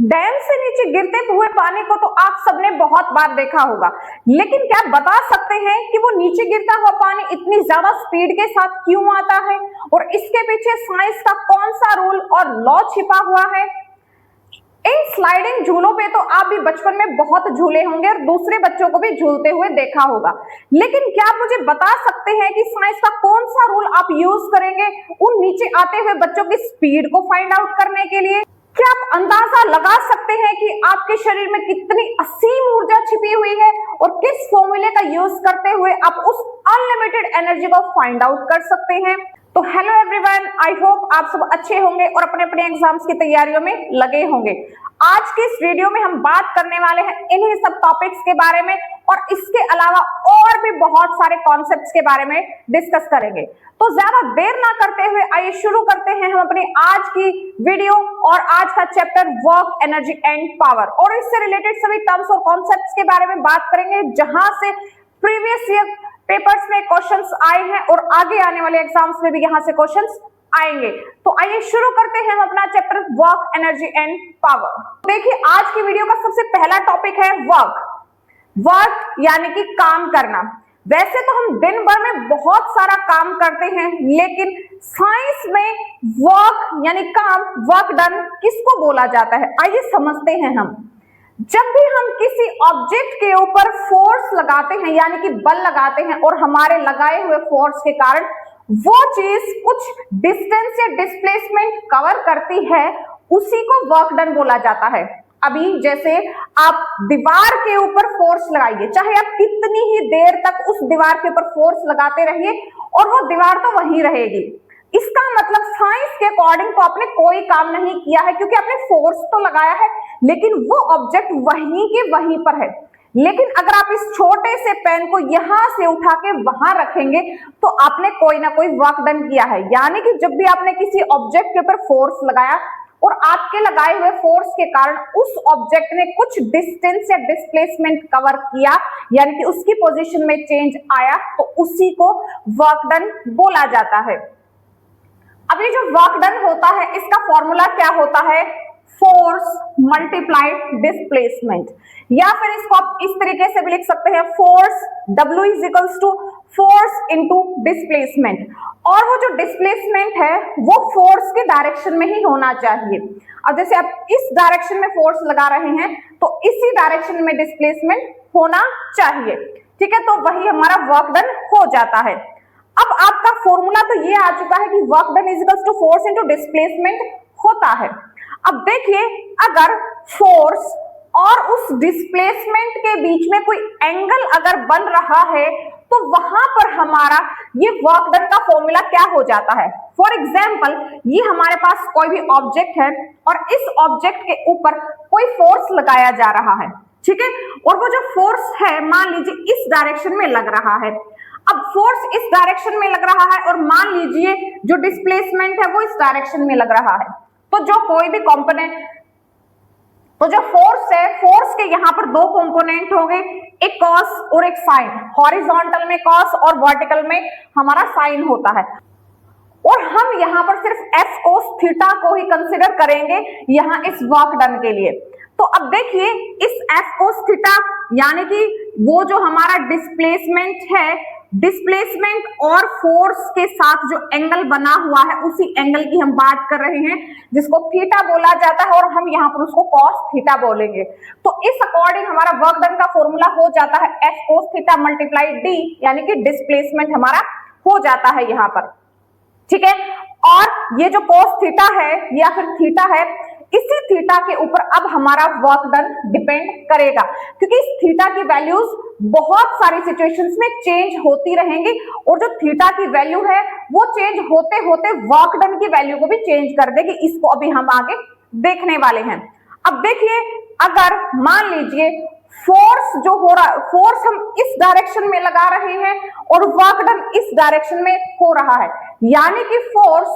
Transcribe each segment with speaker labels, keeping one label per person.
Speaker 1: Dam से नीचे गिरते हुए पानी को तो आप सबने बहुत बार देखा होगा, लेकिन क्या बता सकते हैं कि वो नीचे गिरता हुआ पानी इतनी ज्यादा स्पीड के साथ क्यों आता है और इसके पीछे साइंस का कौन सा रूल और लॉ छिपा हुआ है। इन स्लाइडिंग झूलों पे तो आप भी बचपन में बहुत झूले होंगे और दूसरे बच्चों को भी झूलते हुए देखा होगा, लेकिन क्या आप मुझे बता सकते हैं कि साइंस का कौन सा रूल आप यूज करेंगे उन नीचे आते हुए बच्चों की स्पीड को फाइंड आउट करने के लिए? क्या आप अंदाजा लगा सकते हैं कि आपके शरीर में कितनी असीम ऊर्जा छिपी हुई है और किस फॉर्मूले का यूज करते हुए आप उस अनलिमिटेड एनर्जी को फाइंड आउट कर सकते हैं? तो हेलो एवरीवन, आई होप आप सब अच्छे होंगे और अपने अपने एग्जाम्स की तैयारियों में लगे होंगे। आज के इस वीडियो में हम बात करने वाले हैं इन्हीं सब टॉपिक्स के बारे में और इसके अलावा और भी बहुत सारे कॉन्सेप्ट्स के बारे में डिस्कस करेंगे। तो ज्यादा देर ना करते हुए आइए शुरू करते हैं हम अपनी आज की वीडियो और आज का chapter work, energy and power, और इससे रिलेटेड सभी टर्म्स और कॉन्सेप्ट्स के बारे में बात करेंगे जहां से प्रीवियस ईयर पेपर्स में क्वेश्चंस आए हैं और आगे आने वाले एग्जाम्स में भी यहां से क्वेश्चंस आएंगे। तो आइए शुरू करते हैं हम अपना chapter work, energy and power. देखिए, आज की वीडियो का सबसे पहला टॉपिक है वर्क। वर्क यानी कि काम करना। वैसे तो हम दिन भर में बहुत सारा काम करते हैं, लेकिन साइंस में वर्क यानी काम, वर्क डन किसको बोला जाता है, आइए समझते हैं हम। जब भी हम किसी ऑब्जेक्ट के ऊपर फोर्स लगाते हैं यानी कि बल लगाते हैं और हमारे लगाए हुए फोर्स के कारण वो चीज कुछ डिस्टेंस या डिस्प्लेसमेंट कवर करती है, उसी को वर्क डन बोला जाता है। अभी जैसे आप दीवार के ऊपर फोर्स लगाइए, चाहे आप कितनी ही देर तक उस दीवार के ऊपर फोर्स लगाते रहिए और वो दीवार तो वहीं रहेगी। इसका मतलब साइंस के अकॉर्डिंग तो आपने कोई काम नहीं किया है, क्योंकि आपने फोर्स तो लगाया है लेकिन वो ऑब्जेक्ट वहीं के वहीं पर है। लेकिन अगर आप इस छोटे से पेन को यहां से उठा के वहां रखेंगे तो आपने कोई ना कोई वर्क डन किया है। यानी कि जब भी आपने किसी ऑब्जेक्ट के ऊपर फोर्स लगाया और आपके लगाए हुए फोर्स के कारण उस ऑब्जेक्ट ने कुछ डिस्टेंस या डिस्प्लेसमेंट कवर किया, यानी कि उसकी पोजीशन में चेंज आया, तो उसी को वर्क डन बोला जाता है। अब ये जो वर्क डन होता है इसका फॉर्मूला क्या होता है? फोर्स मल्टीप्लाइड डिस्प्लेसमेंट, या फिर इसको आप इस तरीके से भी लिख सकते हैं, force W is equals to force into displacement. और वो जो डिस्प्लेसमेंट है वो फोर्स के डायरेक्शन में ही होना चाहिए। अब जैसे आप इस डायरेक्शन में फोर्स लगा रहे हैं तो इसी डायरेक्शन में डिस्प्लेसमेंट होना चाहिए, ठीक है? तो वही हमारा वर्क डन हो जाता है। अब आपका फॉर्मूला तो ये आ चुका है कि work done is equals to force into displacement होता है। अब देखिए, अगर फोर्स और उस डिस्प्लेसमेंट के बीच में कोई एंगल अगर बन रहा है तो वहां पर हमारा ये वर्क डन का फॉर्मूला क्या हो जाता है? फॉर एग्जाम्पल, ये हमारे पास कोई भी ऑब्जेक्ट है और इस ऑब्जेक्ट के ऊपर कोई फोर्स लगाया जा रहा है, ठीक है? और वो जो फोर्स है मान लीजिए इस डायरेक्शन में लग रहा है। अब फोर्स इस डायरेक्शन में लग रहा है और मान लीजिए जो डिस्प्लेसमेंट है वो इस डायरेक्शन में लग रहा है। तो जो कोई भी कंपोनेंट, तो जो फोर्स है, फोर्स के यहाँ पर दो कंपोनेंट होंगे, एक कॉस और एक साइन। हॉरिजॉन्टल में कॉस और वर्टिकल में हमारा साइन होता है। और हम यहाँ पर सिर्फ एफ कोस थीटा को ही कंसिडर करेंगे यहाँ इस वर्क डन के लिए। तो अब देखिए, इस एफ कोस थीटा यानी कि वो जो हमारा डिस्प्लेसमेंट है, डिस्प्लेसमेंट और फोर्स के साथ जो एंगल बना हुआ है उसी एंगल की हम बात कर रहे हैं, जिसको थीटा बोला जाता है और हम यहाँ पर उसको कॉस थीटा बोलेंगे। तो इस अकॉर्डिंग हमारा वर्क डन का फॉर्मूला हो जाता है F cos theta multiply D, यानी कि डिस्प्लेसमेंट हमारा हो जाता है यहाँ पर, ठीक है? और ये जो कॉस थीटा है या फिर थीटा है, इसी थीटा के ऊपर अब हमारा वर्क डन डिपेंड करेगा, क्योंकि इस थीटा की वैल्यूज बहुत सारी सिचुएशंस में चेंज होती रहेंगी और जो थीटा की वैल्यू है वो चेंज होते होते वर्क डन की वैल्यू को भी चेंज कर देगी। इसको अभी हम आगे देखने वाले हैं। अब देखिए, अगर मान लीजिए फोर्स जो हो रहा, फोर्स हम इस डायरेक्शन में लगा रहे हैं और वर्क डन इस डायरेक्शन में हो रहा है, यानी कि फोर्स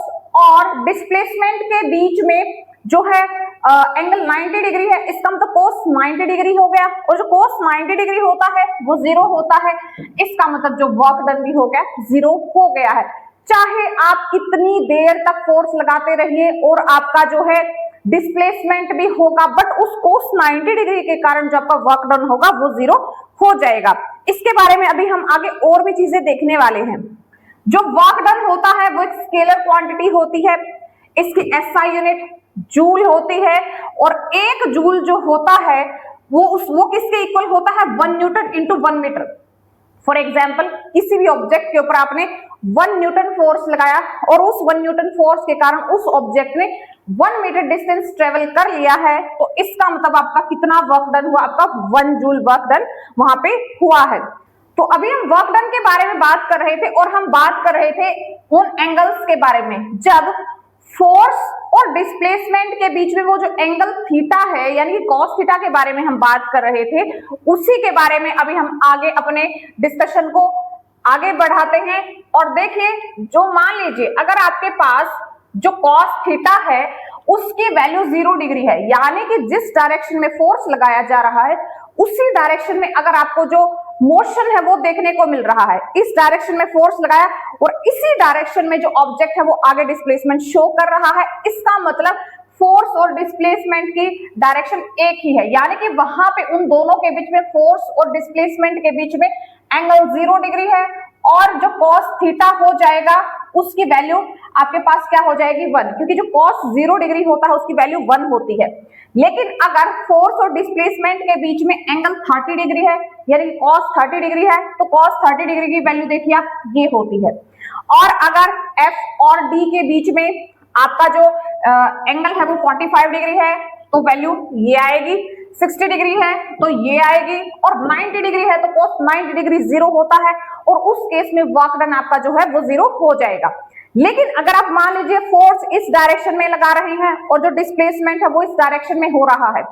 Speaker 1: और डिस्प्लेसमेंट के बीच में जो है एंगल 90 डिग्री है, इसका मतलब कोस 90 डिग्री हो गया, और जो कोस 90 डिग्री होता है वो 0 होता है। इसका मतलब जो वर्क डन भी हो गया 0 हो गया है। चाहे आप कितनी देर तक फोर्स लगाते रहिए और आपका जो है डिस्प्लेसमेंट भी होगा, बट उस cos 90 डिग्री के कारण जो आपका वर्क डन होगा वो 0 हो जाएगा। इसके बारे में अभी हम आगे और भी चीजें देखने वाले हैं। जो वर्क डन होता है वो एक स्केलर क्वांटिटी होती है, इसकी SI यूनिट जूल होती है, और 1 जूल जो होता है वो किसके इक्वल होता है, 1 newton into 1 metre. For example किसी भी ऑब्जेक्ट के ऊपर आपने 1 न्यूटन फोर्स लगाया और उस 1 न्यूटन फोर्स के कारण उस ऑब्जेक्ट ने 1 मीटर डिस्टेंस ट्रेवल कर लिया है, तो इसका मतलब आपका कितना वर्क डन हुआ, आपका 1 जूल वर्क डन वहां पे हुआ है। तो अभी हम वर्क डन के बारे में बात कर रहे थे और हम बात कर रहे थे उन एंगल्स के बारे में जब फोर्स और डिस्प्लेसमेंट के बीच में वो जो एंगल थीटा है यानी कि कॉस थीटा के बारे में हम बात कर रहे थे, उसी के बारे में अभी हम आगे अपने डिस्कशन को आगे बढ़ाते हैं। और देखिए, जो मान लीजिए अगर आपके पास जो कॉस थीटा है उसकी वैल्यू 0 डिग्री है, यानी कि जिस डायरेक्शन में फोर्स लगाया जा रहा है उसी डायरेक्शन में अगर आपको जो मोशन है वो देखने को मिल रहा है, इस डायरेक्शन में फोर्स लगाया और इसी डायरेक्शन में जो ऑब्जेक्ट है वो आगे डिस्प्लेसमेंट शो कर रहा है, इसका मतलब फोर्स और डिस्प्लेसमेंट की डायरेक्शन एक ही है, यानी कि वहां पे उन दोनों के बीच में फोर्स और डिस्प्लेसमेंट के बीच में एंगल 0 डिग्री है, और जो कॉस थीटा हो जाएगा उसकी वैल्यू आपके पास क्या हो जाएगी, 1, क्योंकि जो कॉस 0 डिग्री होता है उसकी वैल्यू 1 होती है। लेकिन अगर फोर्स और डिस्प्लेसमेंट के बीच में एंगल 30 डिग्री है यानी कॉस 30 डिग्री है, तो कॉस 30 डिग्री की वैल्यू देखिए आप ये होती है। और अगर F और D के बीच में आपका जो एंगल है वो 45 डिग्री है तो वैल्यू ये आएगी, 60 डिग्री है तो ये आएगी, और 90 डिग्री है तो cos 90 डिग्री 0 होता है, और उस केस में वर्क डन आपका जो है वो 0 हो जाएगा। लेकिन अगर आप मान लीजिए फोर्स इस डायरेक्शन में लगा रहे हैं और जो डिस्प्लेसमेंट है वो इस डायरेक्शन में हो रहा है,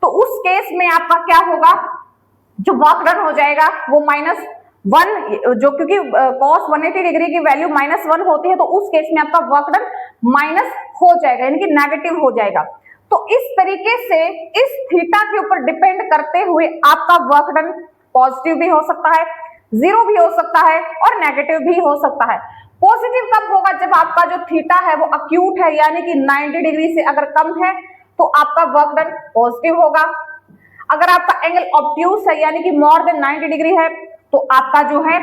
Speaker 1: तो उस केस में आपका क्या होगा, जो वर्क डन हो जाएगा वो -1, जो क्योंकि cos 180 डिग्री की वैल्यू -1 होती है, तो उस केस में आपका वर्क डन माइनस हो जाएगा यानी कि नेगेटिव हो जाएगा। तो इस तरीके से इस थीटा के ऊपर डिपेंड करते हुए आपका वर्क डन पॉजिटिव भी हो सकता है, 0 भी हो सकता है और नेगेटिव भी हो सकता है। पॉजिटिव कब होगा, जब आपका जो थीटा है वो अक्यूट है यानी कि 90 डिग्री से अगर कम है तो आपका वर्क डन पॉजिटिव होगा। अगर आपका एंगल ऑब्ट्यूस है यानी कि मोर देन 90 डिग्री है तो आपका जो है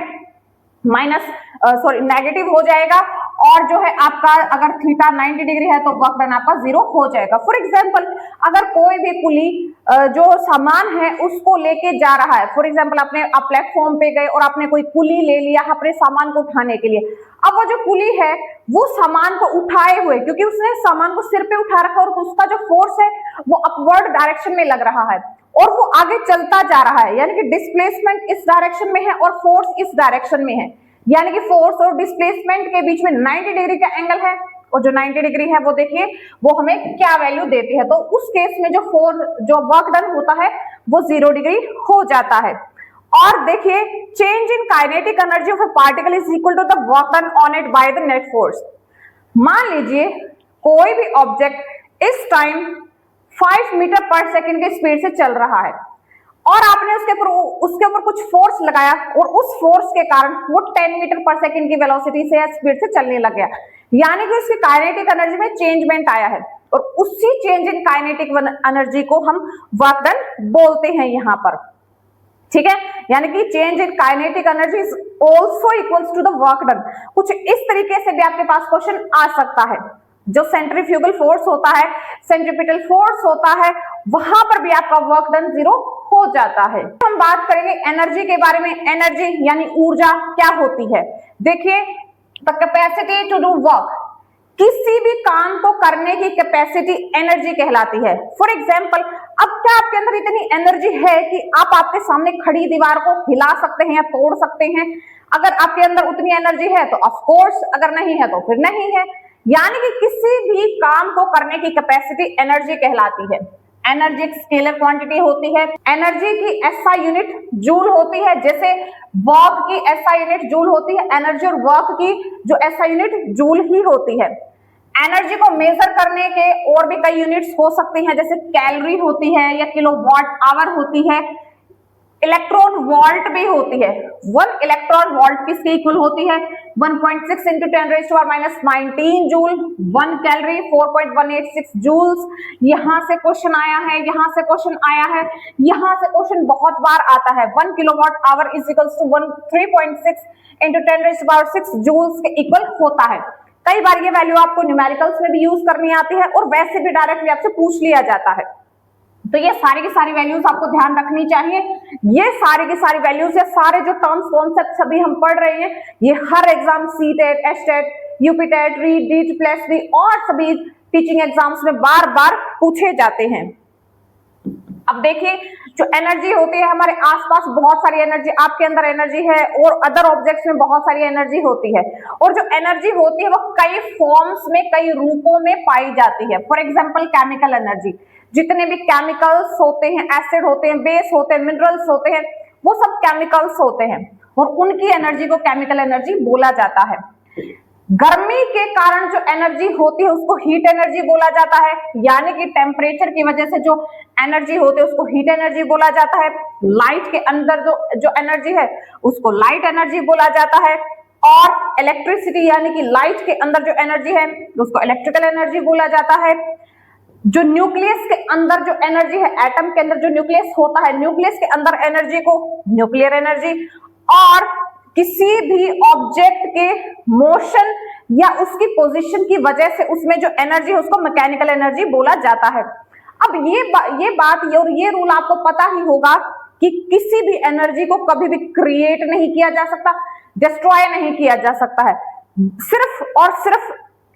Speaker 1: नेगेटिव हो जाएगा, और जो है आपका अगर थीटा 90 डिग्री है तो वर्क डन आपका 0 हो जाएगा। फॉर एग्जांपल अगर कोई भी कुली जो सामान है उसको लेके जा रहा है, फॉर एग्जांपल आप प्लेटफॉर्म पे गए और आपने कोई कुली ले लिया अपने सामान को उठाने के लिए, अब वो जो कुली है वो सामान को उठाए हुए, क्योंकि उसने सामान को सिर पे उठा रखा और उसका जो फोर्स है वो अपवर्ड डायरेक्शन में लग रहा है और वो आगे चलता जा रहा है, यानी कि डिस्प्लेसमेंट इस डायरेक्शन में है और फोर्स इस डायरेक्शन में है, यानी कि फोर्स और डिस्प्लेसमेंट के बीच में 90 डिग्री का एंगल है, और जो 90 डिग्री है वो देखिए वो हमें क्या वैल्यू देती है, तो उस केस में जो वर्क डन होता है वो 0 डिग्री हो जाता है। और देखिए, change in kinetic energy of a particle is equal to the work done on it by the net force. मान लीजिए कोई भी ऑब्जेक्ट इस टाइम 5 मीटर पर सेकेंड की स्पीड से चल रहा है और आपने उसके ऊपर कुछ फोर्स लगाया और उस फोर्स के कारण वो 10 मीटर पर सेकेंड की वेलोसिटी से या स्पीड से चलने लग गया, यानी कि उसकी काइनेटिक एनर्जी में चेंजमेंट आया है, और उसी चेंज इन काइनेटिक एनर्जी को हम वर्क डन बोलते हैं यहाँ पर। ठीक है, यानी कि change in kinetic energy is also equals to the work done. कुछ इस तरीके से भी आपके पास क्वेश्चन आ सकता है। जो सेंट्रीफ्यूगल फोर्स होता है, सेंट्रीपिटल फोर्स होता है, वहां पर भी आपका वर्क डन 0 हो जाता है। हम बात करेंगे एनर्जी के बारे में। एनर्जी यानी ऊर्जा क्या होती है? देखिए, the capacity to do work, किसी भी काम को करने की कैपेसिटी एनर्जी कहलाती है। फॉर एग्जाम्पल, अब क्या आपके अंदर इतनी एनर्जी है कि आप आपके सामने खड़ी दीवार को हिला सकते हैं या तोड़ सकते हैं? अगर आपके अंदर उतनी एनर्जी है तो ऑफ कोर्स, अगर नहीं है तो फिर नहीं है। यानी कि किसी भी काम को करने की कैपेसिटी एनर्जी कहलाती है। एनर्जी एक स्केलर क्वांटिटी होती है। एनर्जी की एसआई यूनिट जूल होती है, जैसे वर्क की एसआई यूनिट जूल होती है, एनर्जी और वर्क की जो एसआई यूनिट जूल ही होती है। एनर्जी को मेजर करने के और भी कई यूनिट्स हो सकती हैं, जैसे कैलोरी होती है या किलोवाट आवर होती है। इलेक्ट्रॉन वोल्ट भी होती है। 1 इलेक्ट्रॉन वोल्ट किसके इक्वल होती है? 1.6 × 10⁻⁻19 जूल। 1 calorie 4.186 joules. यहां से क्वेश्चन आया है, यहां से क्वेश्चन आया है, यहां से क्वेश्चन बहुत बार आता है। 1 kilowatt hour is equals to 3.6 × 10⁻6 joules के इक्वल होता है। कई बार ये वैल्यू आपको न्यूमेरिकल्स में भी यूज करनी आती है और वैसे भी डायरेक्टली आपसे पूछ लिया जाता है। तो ये सारी की सारी वैल्यूज आपको ध्यान रखनी चाहिए। ये सारी की सारी वैल्यूज या सारे जो टर्म्स कॉन्सेप्ट सभी हम पढ़ रहे हैं, ये हर exam CTET, HTET, UPTET, REET, डीट प्लस बी और सभी टीचिंग एग्जाम्स में बार बार पूछे जाते हैं। अब देखिए, जो एनर्जी होती है हमारे आसपास बहुत सारी एनर्जी, आपके अंदर एनर्जी है और अदर ऑब्जेक्ट्स में बहुत सारी एनर्जी होती है। और जो एनर्जी होती है वो कई फॉर्म्स में, कई रूपों में पाई जाती है। फॉर एग्जाम्पल केमिकल एनर्जी, जितने भी केमिकल्स होते हैं, एसिड होते हैं, बेस होते हैं, मिनरल्स होते हैं, वो सब केमिकल्स होते हैं और उनकी एनर्जी को केमिकल एनर्जी बोला जाता है। गर्मी के कारण जो एनर्जी होती है उसको हीट एनर्जी बोला जाता है, यानी कि टेम्परेचर की वजह से जो एनर्जी होती है उसको हीट एनर्जी बोला जाता है। लाइट के अंदर जो एनर्जी है उसको लाइट एनर्जी बोला जाता है और इलेक्ट्रिसिटी यानी कि लाइट के अंदर जो एनर्जी है उसको इलेक्ट्रिकल एनर्जी बोला जाता है। जो न्यूक्लियस के अंदर जो एनर्जी है, एटम के अंदर जो न्यूक्लियस होता है, न्यूक्लियस के अंदर एनर्जी को न्यूक्लियर एनर्जी, और किसी भी ऑब्जेक्ट के मोशन या उसकी पोजीशन की वजह से उसमें जो एनर्जी है उसको मैकेनिकल एनर्जी बोला जाता है। अब ये बात और ये रूल आपको पता ही होगा कि किसी भी एनर्जी को कभी भी क्रिएट नहीं किया जा सकता, डिस्ट्रॉय नहीं किया जा सकता है। सिर्फ और सिर्फ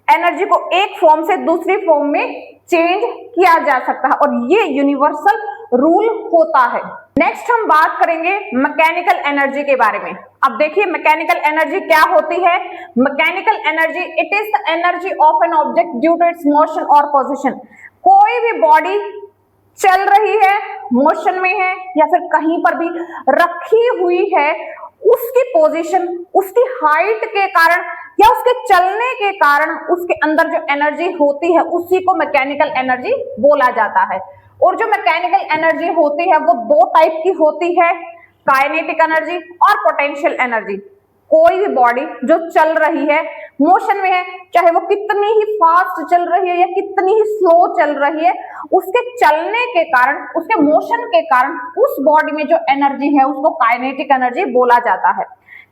Speaker 1: एनर्जी को एक फॉर्म से दूसरी फॉर्म में चेंज किया जा सकता है और ये यूनिवर्सल रूल होता है। नेक्स्ट हम बात करेंगे मैकेनिकल एनर्जी के बारे में। अब देखिए, मैकेनिकल एनर्जी क्या होती है? Mechanical energy, it is the energy of an object due to its motion और पोजीशन। कोई भी बॉडी चल रही है, मोशन में है या फिर कहीं पर भी रखी हुई है, उसकी पोजीशन, उसकी हाइट के कारण या उसके चलने के कारण उसके अंदर जो एनर्जी होती है उसी को मैकेनिकल एनर्जी बोला जाता है। और जो मैकेनिकल एनर्जी होती है वो दो टाइप की होती है, काइनेटिक एनर्जी और पोटेंशियल एनर्जी। कोई भी बॉडी जो चल रही है, मोशन में है, चाहे वो कितनी ही फास्ट चल रही है या कितनी ही स्लो चल रही है, उसके चलने के कारण, उसके मोशन के कारण उस बॉडी में जो एनर्जी है उसको काइनेटिक एनर्जी बोला जाता है।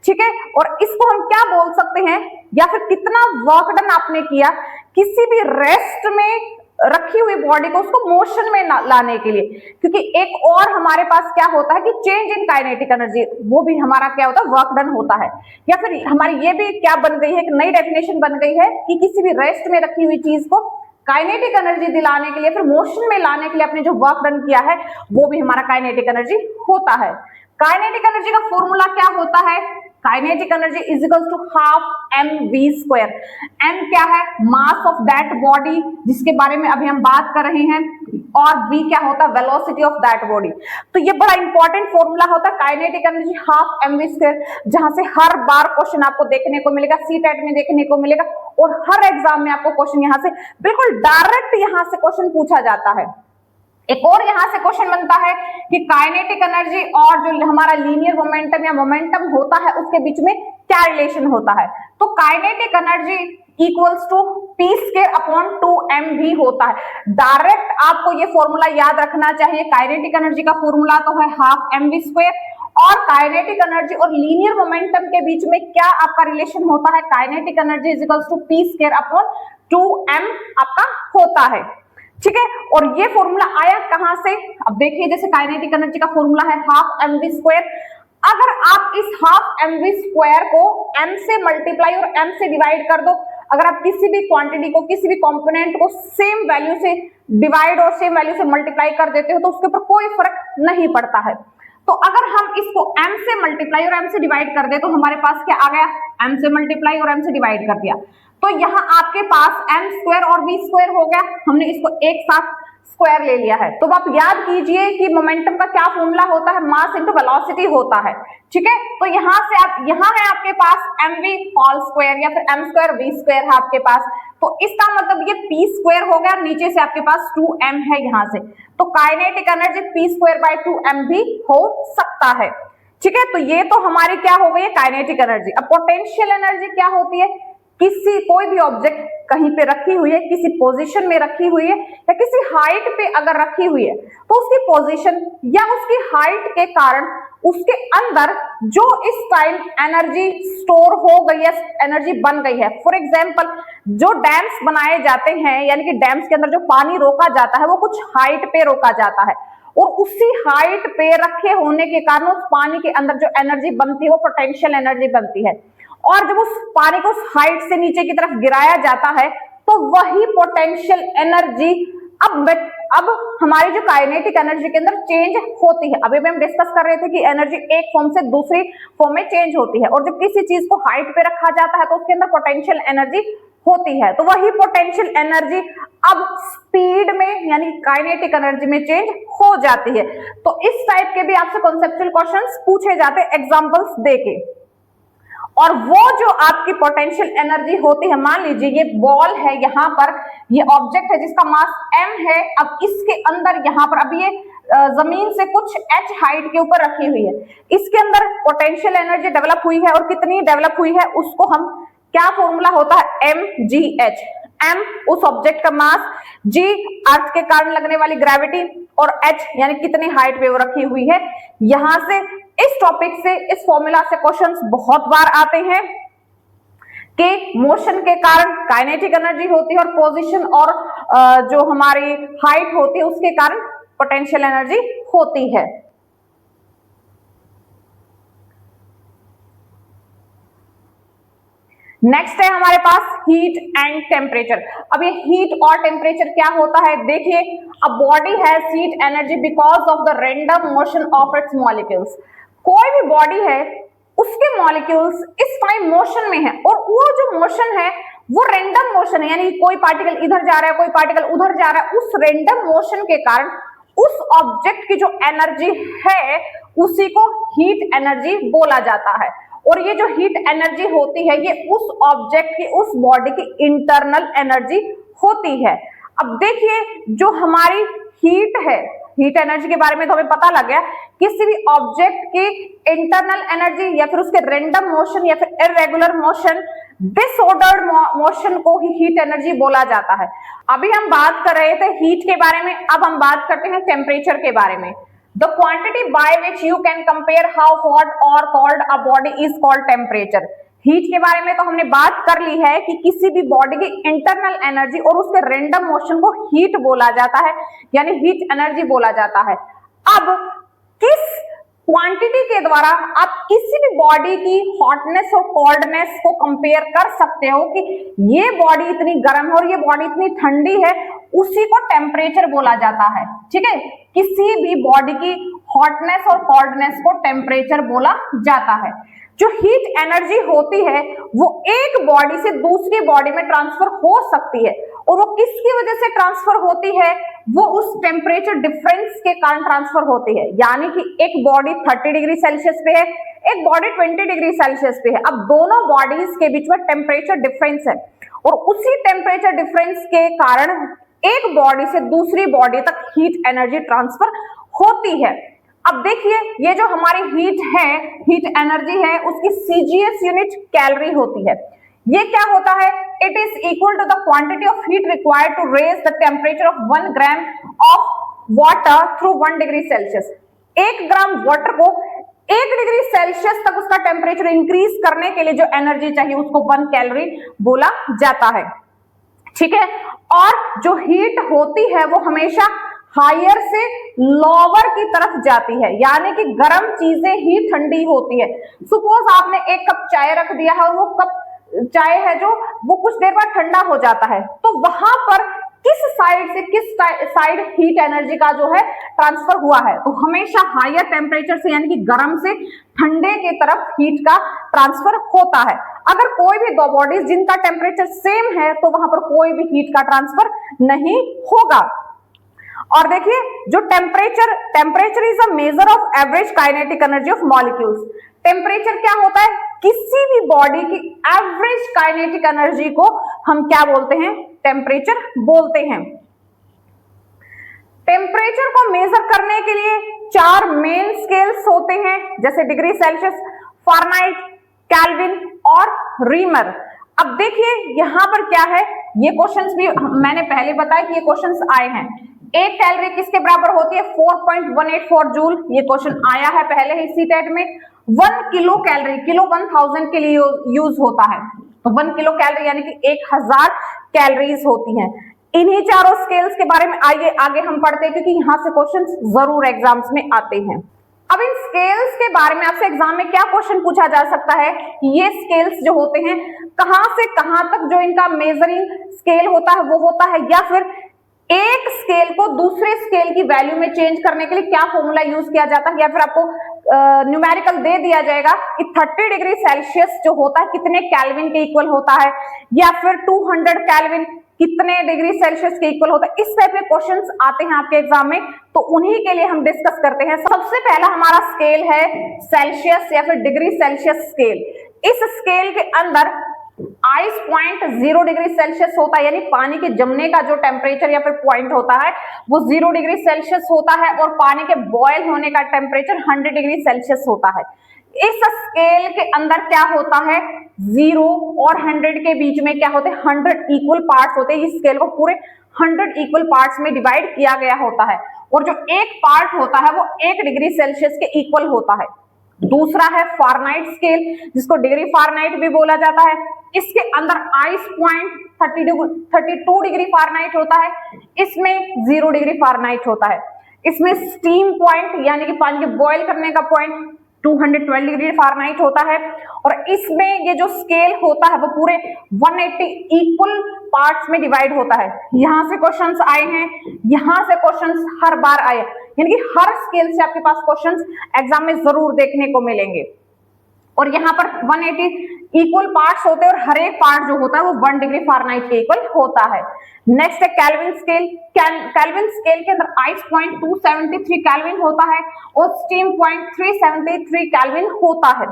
Speaker 1: ठीक है, और इसको हम क्या बोल सकते हैं, या फिर कितना वर्क डन आपने किया किसी भी रेस्ट में रखी हुई बॉडी को उसको मोशन में लाने के लिए। क्योंकि एक और हमारे पास क्या होता है कि चेंज इन काइनेटिक एनर्जी, वो भी हमारा क्या होता है, वर्क डन होता है। या फिर हमारी ये भी क्या बन गई है, एक नई डेफिनेशन बन गई है कि किसी भी रेस्ट में रखी हुई चीज को काइनेटिक एनर्जी दिलाने के लिए, फिर मोशन में लाने के लिए आपने जो वर्क डन किया है वो भी हमारा काइनेटिक एनर्जी होता है। काइनेटिक एनर्जी का फॉर्मूला क्या होता है? Kinetic energy is equal to half mv²। m क्या है? मास ऑफ दैट बॉडी, जिसके बारे में अभी हम बात कर रहे हैं, और v क्या होता है? Velocity of that body. तो ये बड़ा इंपॉर्टेंट फॉर्मूला होता है काइनेटिक एनर्जी हाफ mv², जहां से हर बार क्वेश्चन आपको देखने को मिलेगा, सीटेट में देखने को मिलेगा और हर एग्जाम में आपको क्वेश्चन यहां से बिल्कुल डायरेक्ट यहां से क्वेश्चन पूछा जाता है। एक और यहां से क्वेश्चन बनता है कि काइनेटिक एनर्जी और जो हमारा लीनियर मोमेंटम या मोमेंटम होता है उसके बीच में क्या रिलेशन होता है? तो kinetic energy equals to p²/2m होता है। डायरेक्ट आपको ये फॉर्मूला याद रखना चाहिए। काइनेटिक एनर्जी का फॉर्मूला तो है हाफ mv² और काइनेटिक एनर्जी और लीनियर मोमेंटम के बीच में क्या आपका रिलेशन होता है? Kinetic energy is equals to p²/2m आपका होता है। ठीक है, और ये फॉर्मूला आया कहां से? अब देखिए, जैसे काइनेटिक एनर्जी का फॉर्मूला है हाफ mv²। अगर आप इस हाफ mv² को m से मल्टीप्लाई और m से डिवाइड कर दो, अगर आप किसी भी क्वांटिटी को, किसी भी कंपोनेंट को सेम वैल्यू से डिवाइड और सेम वैल्यू से मल्टीप्लाई कर देते हो तो उसके ऊपर कोई फर्क नहीं पड़ता है। तो अगर हम इसको m से मल्टीप्लाई और m से डिवाइड कर दे तो हमारे पास क्या आ गया? m से मल्टीप्लाई और m से डिवाइड कर दिया, तो यहाँ आपके पास m² और v² हो गया। हमने इसको एक साथ स्क्वायर ले लिया है। तो आप याद कीजिए कि मोमेंटम का क्या फॉर्मूला होता है, मास इनटू वेलोसिटी होता है। ठीक है, तो यहाँ से आप यहाँ है आपके पास mv होल स्क्वायर या फिर m स्क्वायर v स्क्वायर है आपके पास, तो इसका मतलब ये p स्क्वायर हो गया, नीचे से आपके पास 2m है यहाँ से, तो kinetic energy p square by 2m भी हो सकता है। ठीक है, तो ये तो हमारी क्या हो गई है काइनेटिक एनर्जी। अब पोटेंशियल एनर्जी क्या होती है, किसी कोई भी ऑब्जेक्ट कहीं पे रखी हुई है, किसी पोजीशन में रखी हुई है या किसी हाइट पे अगर रखी हुई है, तो उसकी पोजीशन या उसकी हाइट के कारण उसके अंदर जो इस टाइम एनर्जी स्टोर हो गई है, एनर्जी बन गई है। फॉर एग्जांपल जो डैम्स बनाए जाते हैं, यानी कि डैम्स के अंदर जो पानी रोका जाता है वो कुछ हाइट पे रोका जाता है, और उसी हाइट पे रखे होने के कारण उस पानी के अंदर जो एनर्जी बनती है वो पोटेंशियल एनर्जी बनती है, और जब उस पानी को उस हाइट से नीचे की तरफ गिराया जाता है तो वही पोटेंशियल एनर्जी अब हमारी जो काइनेटिक एनर्जी के अंदर चेंज होती है। अभी हम डिस्कस कर रहे थे कि एनर्जी एक फॉर्म से दूसरी फॉर्म में चेंज होती है, और जब किसी चीज को हाइट पे रखा जाता है तो उसके अंदर पोटेंशियल एनर्जी होती है, तो वही पोटेंशियल एनर्जी अब स्पीड में यानी काइनेटिक एनर्जी में चेंज हो जाती है। तो इस टाइप के भी आपसे कॉन्सेप्चुअल क्वेश्चंस पूछे जाते हैं एग्जांपल्स देके। और वो जो आपकी पोटेंशियल एनर्जी होती है, मान लीजिए ये बॉल है, यहाँ पर ये ऑब्जेक्ट है जिसका मास m है, अब इसके अंदर यहाँ पर अभी ये जमीन से कुछ h हाइट के ऊपर रखी हुई है, इसके अंदर पोटेंशियल एनर्जी डेवलप हुई है, और कितनी डेवलप हुई है उसको हम क्या फॉर्मूला होता है mgh, m उस ऑब्जेक्ट का मास, g अर्थ के कारण लगने वाली ग्रेविटी, और h यानी कितनी हाइट पे वो रखी हुई है। यहां से इस टॉपिक से इस फॉर्मूला से क्वेश्चंस बहुत बार आते हैं कि मोशन के कारण काइनेटिक एनर्जी होती है और पोजीशन और जो हमारी हाइट होती है उसके कारण पोटेंशियल एनर्जी होती है। नेक्स्ट है हमारे पास हीट एंड टेम्परेचर। अब ये हीट और टेम्परेचर क्या होता है, देखिए, a body has heat energy because of the random motion of its molecules. कोई भी बॉडी है उसके मॉलिक्यूल्स इस टाइम मोशन में है, और वो जो मोशन है वो रैंडम मोशन है, यानी कोई पार्टिकल इधर जा रहा है, कोई पार्टिकल उधर जा रहा है। उस रैंडम मोशन के कारण उस ऑब्जेक्ट की जो एनर्जी है उसी को हीट एनर्जी बोला जाता है, और ये जो हीट एनर्जी होती है ये उस ऑब्जेक्ट की, उस बॉडी की इंटरनल एनर्जी होती है। अब देखिए, जो हमारी हीट है, हीट एनर्जी के बारे में तो हमें पता लग गया, किसी भी ऑब्जेक्ट की इंटरनल एनर्जी या फिर उसके रैंडम मोशन या फिर इररेगुलर मोशन, डिसऑर्डर्ड मोशन को ही हीट एनर्जी बोला जाता है। अभी हम बात कर रहे थे हीट के बारे में, अब हम बात करते हैं टेम्परेचर के बारे में। The quantity by which you can compare how hot or cold a body is called temperature. Heat के बारे में तो हमने बात कर ली है कि किसी भी बॉडी की इंटरनल एनर्जी और उसके रैंडम मोशन को हीट बोला जाता है, यानी हीट एनर्जी बोला जाता है। अब किस क्वांटिटी के द्वारा आप किसी भी बॉडी की हॉटनेस और कोल्डनेस को कंपेयर कर सकते हो कि ये बॉडी इतनी गर्म है और ये बॉडी इतनी ठंडी है, उसी को टेम्परेचर बोला जाता है। ठीक है, किसी भी बॉडी की हॉटनेस और कोल्डनेस को टेम्परेचर बोला जाता है। जो हीट एनर्जी होती है वो एक बॉडी से दूसरी बॉडी में ट्रांसफर हो सकती है, और वो किसकी वजह से ट्रांसफर होती है, वो उस टेम्परेचर डिफरेंस के कारण ट्रांसफर होती है। यानी कि एक बॉडी 30 डिग्री सेल्सियस पे है, एक बॉडी 20 डिग्री सेल्सियस पे है। अब दोनों बॉडीज के बीच में टेम्परेचर डिफरेंस है, और उसी टेम्परेचर डिफरेंस के कारण एक बॉडी से दूसरी बॉडी तक हीट एनर्जी ट्रांसफर होती है। अब देखिए, ये जो हमारी हीट है, हीट एनर्जी है, उसकी सीजीएस यूनिट कैलोरी होती है। ये क्या होता है, it is equal to the quantity of heat required to raise the temperature of 1 gram of water through 1 degree Celsius. 1 gram water को 1 डिग्री सेल्सियस तक उसका टेम्परेचर इंक्रीज करने के लिए जो एनर्जी चाहिए उसको 1 कैलोरी बोला जाता है। ठीक है, और जो हीट होती है वो हमेशा हायर से लोअर की तरफ जाती है, यानी कि गर्म चीजें ही ठंडी होती है। सपोज आपने एक कप चाय रख दिया है और वो कप चाय है जो वो कुछ देर बाद ठंडा हो जाता है, तो वहां पर किस साइड से किस साइड हीट एनर्जी का जो है ट्रांसफर हुआ है, तो हमेशा हायर टेम्परेचर से यानी कि गर्म से ठंडे की तरफ हीट का ट्रांसफर होता है। अगर कोई भी दो बॉडीज जिनका टेम्परेचर सेम है तो वहां पर कोई भी हीट का ट्रांसफर नहीं होगा। और देखिए जो temperature is a measure of average kinetic energy of molecules. Temperature क्या होता है, किसी भी बॉडी की एवरेज काइनेटिक एनर्जी को हम क्या बोलते हैं, टेम्परेचर बोलते हैं। टेम्परेचर को मेजर करने के लिए 4 मेन स्केल्स होते हैं, जैसे डिग्री सेल्सियस, फारेनहाइट, केल्विन और रीमर। अब देखिए यहां पर क्या है, ये क्वेश्चंस भी मैंने पहले बताया कि ये क्वेश्चंस आए हैं। 1 कैलोरी किसके बराबर होती है, 4.184 जूल। ये क्वेश्चन आया है पहले ही सीटेट में। 1 किलो कैलोरी, किलो 1000 के लिए यूज होता है, तो 1 किलो कैलोरी यानी कि 1000 कैलोरीज होती हैं। इन्हीं चारों स्केल्स के बारे में आइए आगे हम पढ़ते हैं, क्योंकि यहां से क्वेश्चंस जरूर एग्जाम्स में आते हैं। अब इन स्केल्स के बारे में आपसे एग्जाम में क्या क्वेश्चन पूछा जा सकता है, ये स्केल्स जो होते हैं कहां से कहां तक जो इनका मेजरिंग स्केल होता है वो होता है, या फिर एक स्केल को दूसरे स्केल की वैल्यू में चेंज करने के लिए क्या फॉर्मूला यूज किया जाता है, या फिर आपको न्यूमेरिकल दे दिया जाएगा कि 30 डिग्री सेल्सियस जो होता है कितने केल्विन के इक्वल होता है, या फिर 200 केल्विन कितने डिग्री सेल्सियस के इक्वल होता है। इस टाइप के क्वेश्चंस आते हैं आपके एग्जाम में, तो उन्हीं के लिए हम डिस्कस करते हैं। सबसे पहला हमारा स्केल है सेल्सियस या फिर डिग्री सेल्सियस स्केल। इस स्केल के अंदर आइस पॉइंट 0 डिग्री सेल्सियस होता है, यानी पानी के जमने का जो टेम्परेचर या फिर पॉइंट होता है वो 0 डिग्री सेल्सियस होता है, और पानी के बॉयल होने का टेम्परेचर 100 डिग्री सेल्सियस होता है। इस स्केल के अंदर क्या होता है, 0 और 100 के बीच में क्या होते हैं, 100 इक्वल पार्ट्स होते हैं। इस स्केल को पूरे 100 इक्वल पार्ट्स में डिवाइड किया गया होता है, और जो एक पार्ट होता है वो 1 डिग्री सेल्सियस के इक्वल होता है। दूसरा है फारेनहाइट स्केल, जिसको डिग्री फारेनहाइट भी बोला जाता है। इसके अंदर आइस पॉइंट 32 डिग्री फारेनहाइट होता है, इसमें 0 डिग्री फारेनहाइट होता है। इसमें स्टीम पॉइंट यानी कि पानी के बॉयल करने का पॉइंट 212 डिग्री फारेनहाइट होता है, और इसमें ये जो स्केल होता है वो पूरे 180 इक्वल पार्ट्स में डिवाइड होता है। यहां से क्वेश्चंस आए हैं, यहां से क्वेश्चंस हर बार आए, यानी कि हर स्केल से आपके पास क्वेश्चंस एग्जाम में जरूर देखने को मिलेंगे। और यहाँ पर 180 इक्वल पार्ट्स होते हैं, और हर एक पार्ट जो होता है वो 1 डिग्री फारेनहाइट के इक्वल होता है। नेक्स्ट है केल्विन स्केल। केल्विन स्केल के अंदर आइस पॉइंट 273 केल्विन होता है, और स्टीम पॉइंट 373 केल्विन होता है।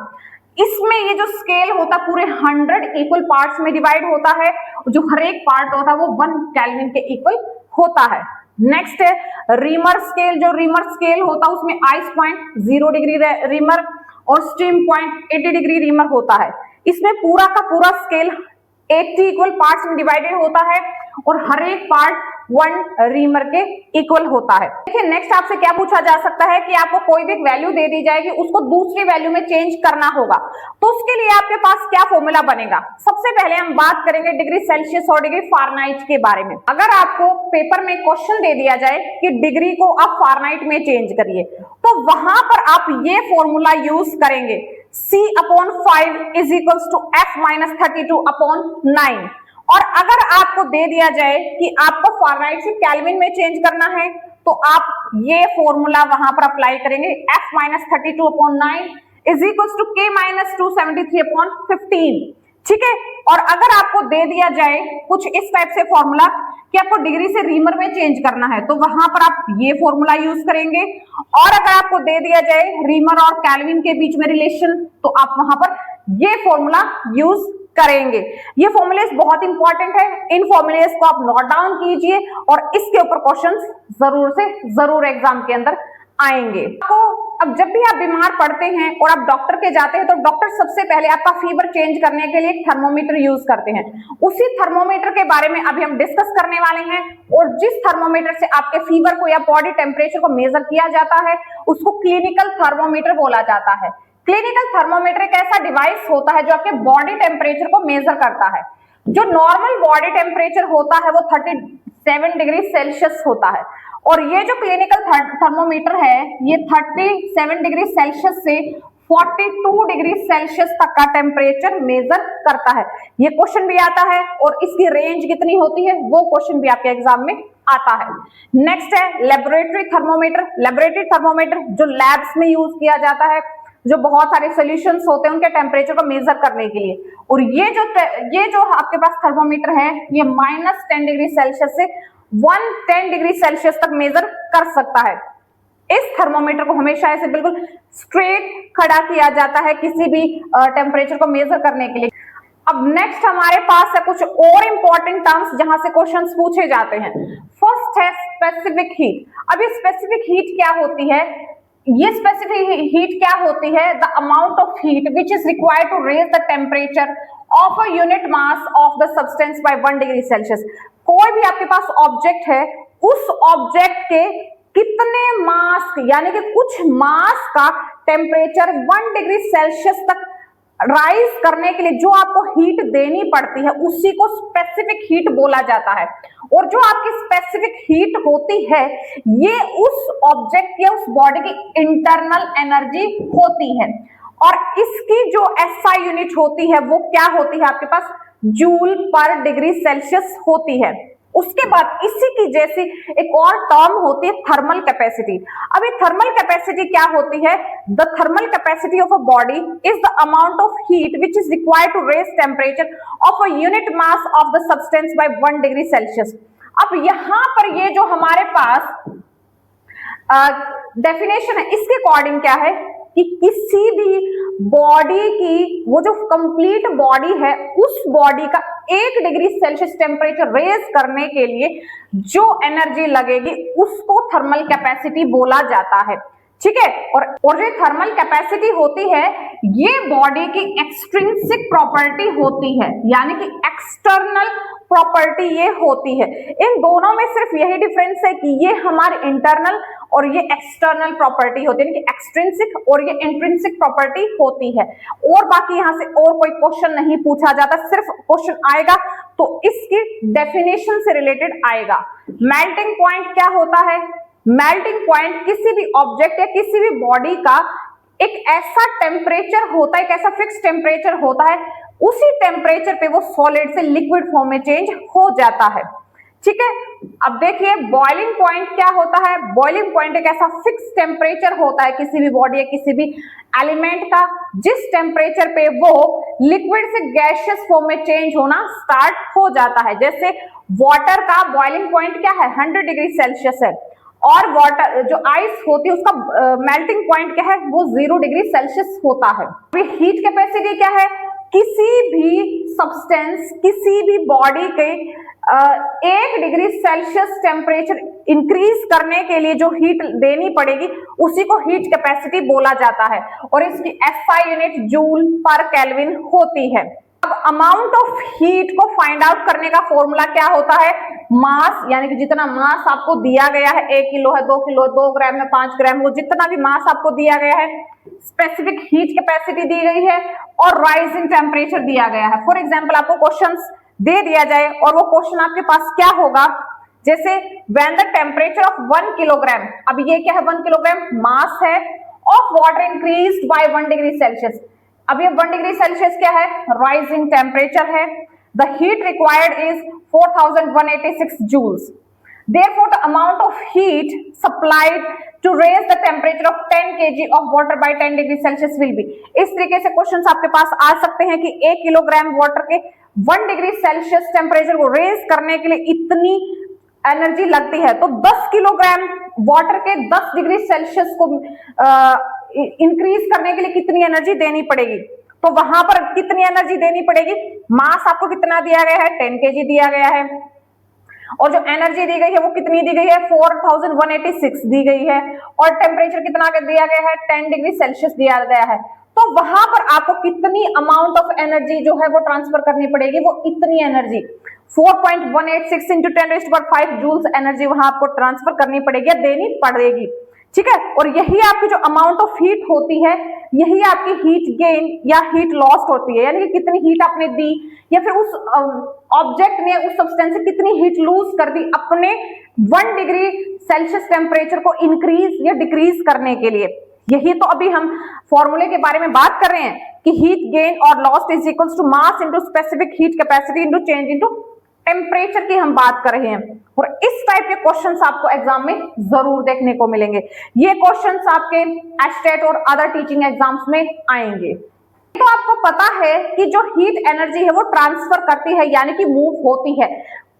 Speaker 1: इसमें ये जो स्केल होता है पूरे 100 इक्वल पार्ट्स में डिवाइड होता है, जो हर एक पार्ट होता है वो 1 केल्विन के इक्वल होता है। नेक्स्ट है रीमर स्केल। जो रीमर स्केल होता है उसमें आइस पॉइंट 0 डिग्री रीमर और स्टीम पॉइंट 80 डिग्री रीमर होता है। इसमें पूरा का पूरा स्केल 80 इक्वल पार्ट्स में डिवाइडेड होता है, और हर एक पार्ट 1 रीमर के इक्वल होता है। देखिए नेक्स्ट आपसे क्या पूछा जा सकता है कि आपको कोई भी वैल्यू दे दी जाएगी, उसको दूसरी वैल्यू में चेंज करना होगा, तो उसके लिए आपके पास क्या फॉर्मूला बनेगा। सबसे पहले हम बात करेंगे डिग्री सेल्सियस और डिग्री फारेनहाइट के बारे में। अगर आपको पेपर में क्वेश्चन दे दिया जाए कि डिग्री को आप फारेनहाइट में चेंज करिए, तो वहां पर आप ये फॉर्मूला यूज करेंगे, C/5 is equals to F-32/9। और अगर आपको दे दिया जाए कि आपको फारेनहाइट से केल्विन में चेंज करना है, तो आप ये फॉर्मूला वहां पर अप्लाई करेंगे, F-32/9 is equals to K-273/15। ठीक है। और अगर आपको दे दिया जाए कुछ इस टाइप से फॉर्मूला कि आपको डिग्री से रीमर में चेंज करना है, तो वहां पर आप ये फॉर्मूला यूज करेंगे। और अगर आपको दे दिया जाए रीमर और केल्विन के बीच में रिलेशन, तो आप वहां पर ये फॉर्मूला यूज करेंगे। ये फॉर्मूलेस बहुत इंपॉर्टेंट है, इन फॉर्मूलेस को आप नोट डाउन कीजिए, और इसके ऊपर क्वेश्चंस जरूर से जरूर एग्जाम के अंदर आएंगे। आपको अब जब भी आप बीमार पड़ते हैं और आप डॉक्टर के जाते हैं, तो डॉक्टर सबसे पहले आपका फीवर चेंज करने के लिए थर्मोमीटर यूज करते हैं। उसी थर्मोमीटर के बारे में अभी हम डिस्कस करने वाले हैं, और जिस थर्मोमीटर से आपके फीवर को या बॉडी टेम्परेचर को मेजर किया जाता है उसको क्लिनिकल थर्मोमीटर बोला जाता है। क्लिनिकल थर्मोमीटर एक ऐसा डिवाइस होता है जो आपके बॉडी टेम्परेचर को मेजर करता है। जो नॉर्मल बॉडी टेम्परेचर होता है वो 37 डिग्री सेल्सियस होता है, और ये जो क्लिनिकल थर्मोमीटर है ये 37 डिग्री सेल्सियस से 42 डिग्री सेल्सियस तक का टेम्परेचर मेजर करता है। ये क्वेश्चन भी आता है, और इसकी रेंज कितनी होती है वो क्वेश्चन भी आपके एग्जाम में आता है। नेक्स्ट है लेबोरेटरी थर्मोमीटर। लेबोरेटरी थर्मोमीटर जो लैब्स में यूज किया जाता है, जो बहुत सारे सॉल्यूशंस होते हैं उनके टेम्परेचर को मेजर करने के लिए। और ये जो आपके पास थर्मोमीटर है ये -10 डिग्री सेल्सियस से 110 डिग्री सेल्सियस तक मेजर कर सकता है। इस थर्मोमीटर को हमेशा ऐसे बिल्कुल स्ट्रेट खड़ा किया जाता है किसी भी टेम्परेचर को मेजर करने के लिए। अब नेक्स्ट हमारे पास है कुछ और इंपॉर्टेंट टर्म्स जहां से क्वेश्चंस पूछे जाते हैं। फर्स्ट है स्पेसिफिक हीट। अब ये स्पेसिफिक हीट क्या होती है? ये स्पेसिफिक हीट क्या होती है? The amount of heat which is required to raise the temperature of a unit mass of the substance by 1 degree Celsius. कोई भी आपके पास ऑब्जेक्ट है, उस ऑब्जेक्ट के कितने मास यानी कि कुछ मास का टेम्परेचर 1 डिग्री सेल्सियस तक राइज करने के लिए जो आपको हीट देनी पड़ती है उसी को स्पेसिफिक हीट बोला जाता है। और जो आपकी स्पेसिफिक हीट होती है ये उस ऑब्जेक्ट या उस बॉडी की इंटरनल एनर्जी होती है। और इसकी जो एसआई यूनिट होती है वो क्या होती है आपके पास? जूल पर डिग्री सेल्सियस होती है। उसके बाद इसी की जैसी एक और टर्म होती है थर्मल कैपेसिटी। अब ये थर्मल कैपेसिटी क्या होती है? The thermal capacity of a body is the amount of heat which is required to raise temperature of a unit mass of the substance by 1 degree Celsius. अब यहां पर ये जो हमारे पास डेफिनेशन है इसके अकॉर्डिंग क्या है कि किसी भी बॉडी की वो जो कंप्लीट बॉडी है उस बॉडी का 1 डिग्री सेल्सियस टेम्परेचर रेज करने के लिए जो एनर्जी लगेगी उसको थर्मल कैपेसिटी बोला जाता है। ठीक है। और जो थर्मल कैपेसिटी होती है ये बॉडी की एक्सट्रिंसिक प्रॉपर्टी होती है, यानी कि एक्सटर्नल प्रॉपर्टी ये होती है। इन दोनों में सिर्फ यही डिफरेंस है कि ये हमारी इंटरनल और ये एक्सटर्नल प्रॉपर्टी होती है, एक्सट्रिंसिक और ये इंट्रिंसिक प्रॉपर्टी होती है। और बाकी यहां से और कोई क्वेश्चन नहीं पूछा जाता, सिर्फ क्वेश्चन आएगा तो इसकी डेफिनेशन से रिलेटेड आएगा। मेल्टिंग पॉइंट क्या होता है? मेल्टिंग पॉइंट किसी भी ऑब्जेक्ट या किसी भी बॉडी का एक ऐसा टेम्परेचर होता है, एक ऐसा फिक्स टेम्परेचर होता है, उसी टेम्परेचर पे वो सॉलिड से लिक्विड फॉर्म में चेंज हो जाता है। ठीक है। अब देखिए बॉइलिंग पॉइंट क्या होता है? बॉइलिंग पॉइंट एक ऐसा फिक्स टेम्परेचर होता है किसी भी बॉडी या किसी भी एलिमेंट का जिस टेम्परेचर पे वो लिक्विड से गैसियस फॉर्म में चेंज होना स्टार्ट हो जाता है। जैसे वाटर का बॉइलिंग पॉइंट क्या है? 100 डिग्री सेल्सियस है। और वाटर जो आइस होती है उसका मेल्टिंग पॉइंट क्या है? वो 0 डिग्री सेल्सियस होता है। हीट कैपेसिटी क्या है? किसी भी सब्सटेंस किसी भी बॉडी के 1 डिग्री सेल्सियस टेम्परेचर इंक्रीज करने के लिए जो हीट देनी पड़ेगी उसी को हीट कैपेसिटी बोला जाता है। और इसकी एसआई यूनिट जूल पर केल्विन होती है। अब अमाउंट ऑफ हीट को फाइंड आउट करने का फॉर्मूला क्या होता है? मास, यानी कि जितना मास आपको दिया गया है, 1 किलो है, 2 किलो, 2 ग्राम है, 5 ग्राम, वो जितना भी मास आपको दिया गया है, स्पेसिफिक हीट कैपेसिटी दी गई है और राइज इन टेम्परेचर दिया गया है। फॉर एग्जाम्पल आपको क्वेश्चंस दे दिया जाए और वो क्वेश्चन आपके पास क्या होगा? जैसे when the temperature of 1 kilogram, अब ये क्या है? 1 किलोग्राम मास है, of water increased by 1 degree Celsius. अब ये 1 डिग्री सेल्सियस क्या है? राइजिंग टेम्परेचर है। The heat required is 4186 joules. Therefore, the amount of heat supplied to raise the temperature of 10 kg of water by 10 degree Celsius will be। इस तरीके से questions आपके पास आ सकते हैं कि 1 किलोग्राम वाटर के 1 डिग्री सेल्सियस टेम्परेचर को रेज करने के लिए इतनी एनर्जी लगती है, तो 10 किलोग्राम वाटर के 10 डिग्री सेल्सियस को इंक्रीज करने के लिए कितनी एनर्जी देनी पड़ेगी? तो वहां पर कितनी एनर्जी देनी पड़ेगी? मास आपको कितना दिया गया है? 10 kg दिया गया है। और जो एनर्जी दी गई है वो कितनी दी गई है? 4186 दी गई है। और टेम्परेचर कितना दिया गया है? 10 डिग्री सेल्सियस दिया गया है। तो वहां पर आपको कितनी अमाउंट ऑफ एनर्जी जो है वो ट्रांसफर करनी पड़ेगी? वो इतनी एनर्जी 4.186 इंटू 10⁵ जूल्स एनर्जी वहां आपको ट्रांसफर करनी पड़ेगी या देनी पड़ेगी। ठीक है। और यही आपकी जो अमाउंट ऑफ हीट होती है, यही आपकी हीट गेन या हीट लॉस्ट होती है, यानी कि कितनी हीट आपने दी या फिर उस ऑब्जेक्ट ने उस सब्सटेंस से कितनी हीट लूज कर दी अपने 1 डिग्री सेल्सियस टेम्परेचर को इंक्रीज या डिक्रीज करने के लिए। यही तो अभी हम फॉर्मूले के बारे में बात कर रहे हैं कि हीट गेन और lost is equals to mass into specific heat capacity into change into temperature की हम बात कर रहे हैं। और इस टाइप के क्वेश्चंस आपको एग्जाम में जरूर देखने को मिलेंगे। ये क्वेश्चंस आपके एस्टेट और अदर टीचिंग एग्जाम्स में आएंगे। तो आपको पता है कि जो हीट एनर्जी है वो ट्रांसफर करती है, यानी कि मूव होती है।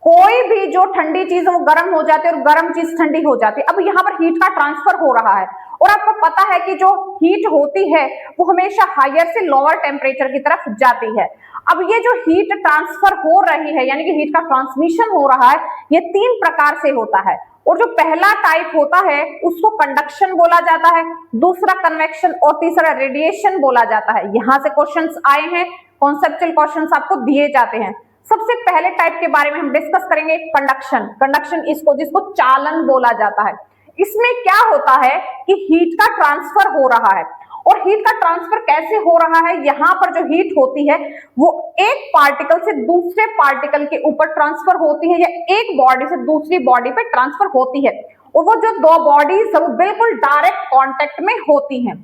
Speaker 1: कोई भी जो ठंडी चीज है वो गर्म हो जाती है और गर्म चीज ठंडी हो जाती है। अब यहाँ पर हीट का ट्रांसफर हो रहा है और आपको पता है कि जो हीट होती है वो हमेशा हायर से लोअर टेम्परेचर की तरफ जाती है। अब ये जो हीट ट्रांसफर हो रही है यानी कि हीट का ट्रांसमिशन हो रहा है, ये 3 प्रकार से होता है और जो पहला टाइप होता है उसको कंडक्शन बोला जाता है, दूसरा कन्वेक्शन और तीसरा रेडिएशन बोला जाता है। यहां से क्वेश्चंस आए हैं, कॉन्सेप्चुअल क्वेश्चंस आपको दिए जाते हैं। सबसे पहले टाइप के बारे में हम डिस्कस करेंगे कंडक्शन। कंडक्शन इसको जिसको चालन बोला जाता है। इसमें क्या होता है कि हीट का ट्रांसफर हो रहा है और हीट का ट्रांसफर कैसे हो रहा है, यहाँ पर जो हीट होती है वो एक पार्टिकल से दूसरे पार्टिकल के ऊपर ट्रांसफर होती है या एक बॉडी से दूसरी बॉडी पे ट्रांसफर होती है और वो जो 2 बॉडीज है वो बिल्कुल डायरेक्ट कांटेक्ट में होती हैं।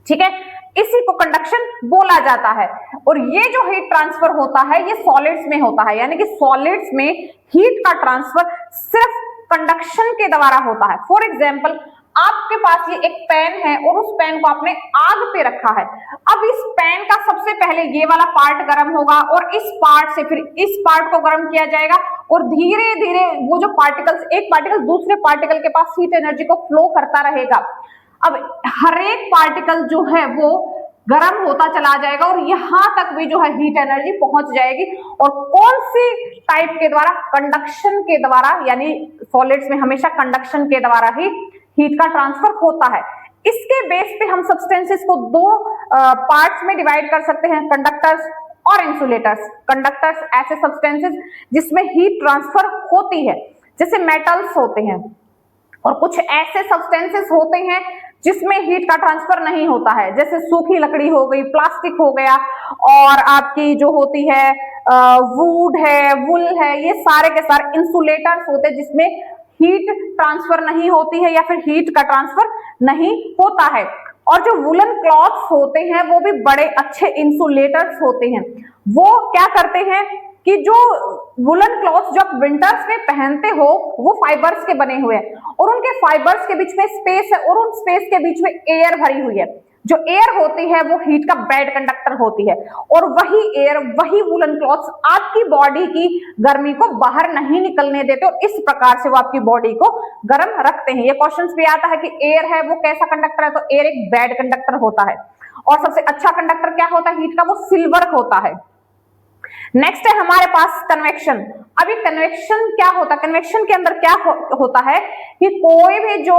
Speaker 1: ठीक है, इसी को कंडक्शन बोला जाता है। और ये जो हीट ट्रांसफर होता है ये सॉलिड्स में होता है, यानी कि सॉलिड्स में हीट का ट्रांसफर सिर्फ कंडक्शन के द्वारा होता है। फॉर एग्जाम्पल, आपके पास ये एक पेन है और उस पेन को आपने आग पे रखा है। अब इस पेन का सबसे पहले ये वाला पार्ट गर्म होगा और इस पार्ट से फिर इस पार्ट को गर्म किया जाएगा और धीरे धीरे वो जो पार्टिकल्स, एक पार्टिकल दूसरे पार्टिकल के पास हीट एनर्जी को फ्लो करता रहेगा। अब हर एक पार्टिकल जो है वो गर्म होता चला जाएगा और यहां तक भी जो है हीट एनर्जी पहुंच जाएगी। और कौन सी टाइप के द्वारा? कंडक्शन के द्वारा, यानी सॉलिड्स में हमेशा कंडक्शन के द्वारा ही हीट का ट्रांसफर होता है। इसके बेस पे हम सब्सटेंसेस को 2 पार्ट्स में डिवाइड कर सकते हैं, कंडक्टर्स और इंसुलेटर्स। कंडक्टर्स ऐसे सब्सटेंसेस जिसमें हीट ट्रांसफर होती है, जैसे मेटल्स होते हैं, और कुछ ऐसे सब्सटेंसेस होते हैं जिसमें हीट का ट्रांसफर नहीं होता है, जैसे सूखी लकड़ी हो गई, प्लास्टिक हो गया, और आपकी जो होती है वुड है, वुल है, ये सारे के सारे इंसुलेटर्स होते हैं जिसमें हीट ट्रांसफर नहीं होती है या फिर हीट का ट्रांसफर नहीं होता है। और जो वुलन क्लॉथ्स होते हैं वो भी बड़े अच्छे इंसुलेटर्स होते हैं। वो क्या करते हैं कि जो वुलन क्लॉथ्स जो आप विंटर्स में पहनते हो वो फाइबर्स के बने हुए हैं और उनके फाइबर्स के बीच में स्पेस है और उन स्पेस के बीच में एयर भरी हुई है। जो एयर होती है वो हीट का बैड कंडक्टर होती है और वही एयर, वही वुलन क्लॉथ्स आपकी बॉडी की गर्मी को बाहर नहीं निकलने देते और इस प्रकार से वो आपकी बॉडी को गर्म रखते हैं। ये क्वेश्चंस भी आता है कि एयर है वो कैसा कंडक्टर है, तो एयर एक बैड कंडक्टर होता है। और सबसे अच्छा कंडक्टर क्या होता है हीट का? वो सिल्वर होता है। नेक्स्ट है हमारे पास कन्वेक्शन। अभी कन्वेक्शन क्या होता है? कन्वेक्शन के अंदर क्या होता है कि कोई भी जो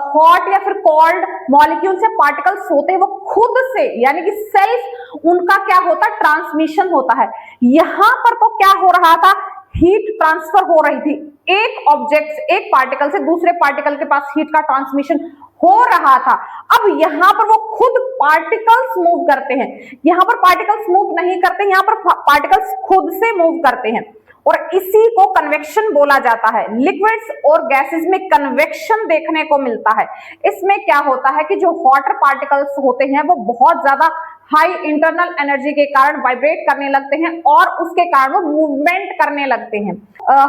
Speaker 1: हॉट या फिर कोल्ड मॉलिक्यूल से पार्टिकल्स होते हैं वो खुद से, यानी कि सेल्फ, उनका क्या होता है? ट्रांसमिशन होता है। यहां पर तो क्या हो रहा था? हीट ट्रांसफर हो रही थी। एक ऑब्जेक्ट, एक पार्टिकल से दूसरे पार्टिकल के पास हीट का ट्रांसमिशन हो रहा था। अब यहां पर वो खुद पार्टिकल्स मूव करते हैं, यहां पर पार्टिकल्स मूव नहीं करते, यहां पर पार्टिकल्स खुद से मूव करते हैं और इसी को कन्वेक्शन बोला जाता है। लिक्विड्स और गैसेस में कन्वेक्शन देखने को मिलता है। इसमें क्या होता है कि जो वाटर पार्टिकल्स होते हैं वो बहुत ज्यादा हाई इंटरनल एनर्जी के कारण वाइब्रेट करने लगते हैं और उसके कारण वो मूवमेंट करने लगते हैं।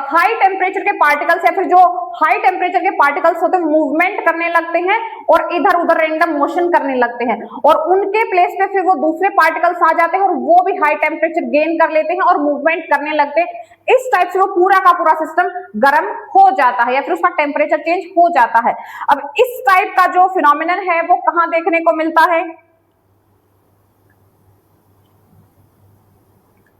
Speaker 1: हाई टेम्परेचर के पार्टिकल्स या फिर जो हाई टेम्परेचर के पार्टिकल्स होते हैं मूवमेंट करने लगते हैं और इधर उधर रैंडम मोशन करने लगते हैं और उनके प्लेस पे फिर वो दूसरे पार्टिकल्स आ जाते हैं और वो भी हाई टेम्परेचर गेन कर लेते हैं और मूवमेंट करने लगते हैं। इस टाइप से वो पूरा का पूरा सिस्टम गर्म हो जाता है या फिर उसका टेम्परेचर चेंज हो जाता है। अब इस टाइप का जो फिनोमिनन है वो कहां देखने को मिलता है?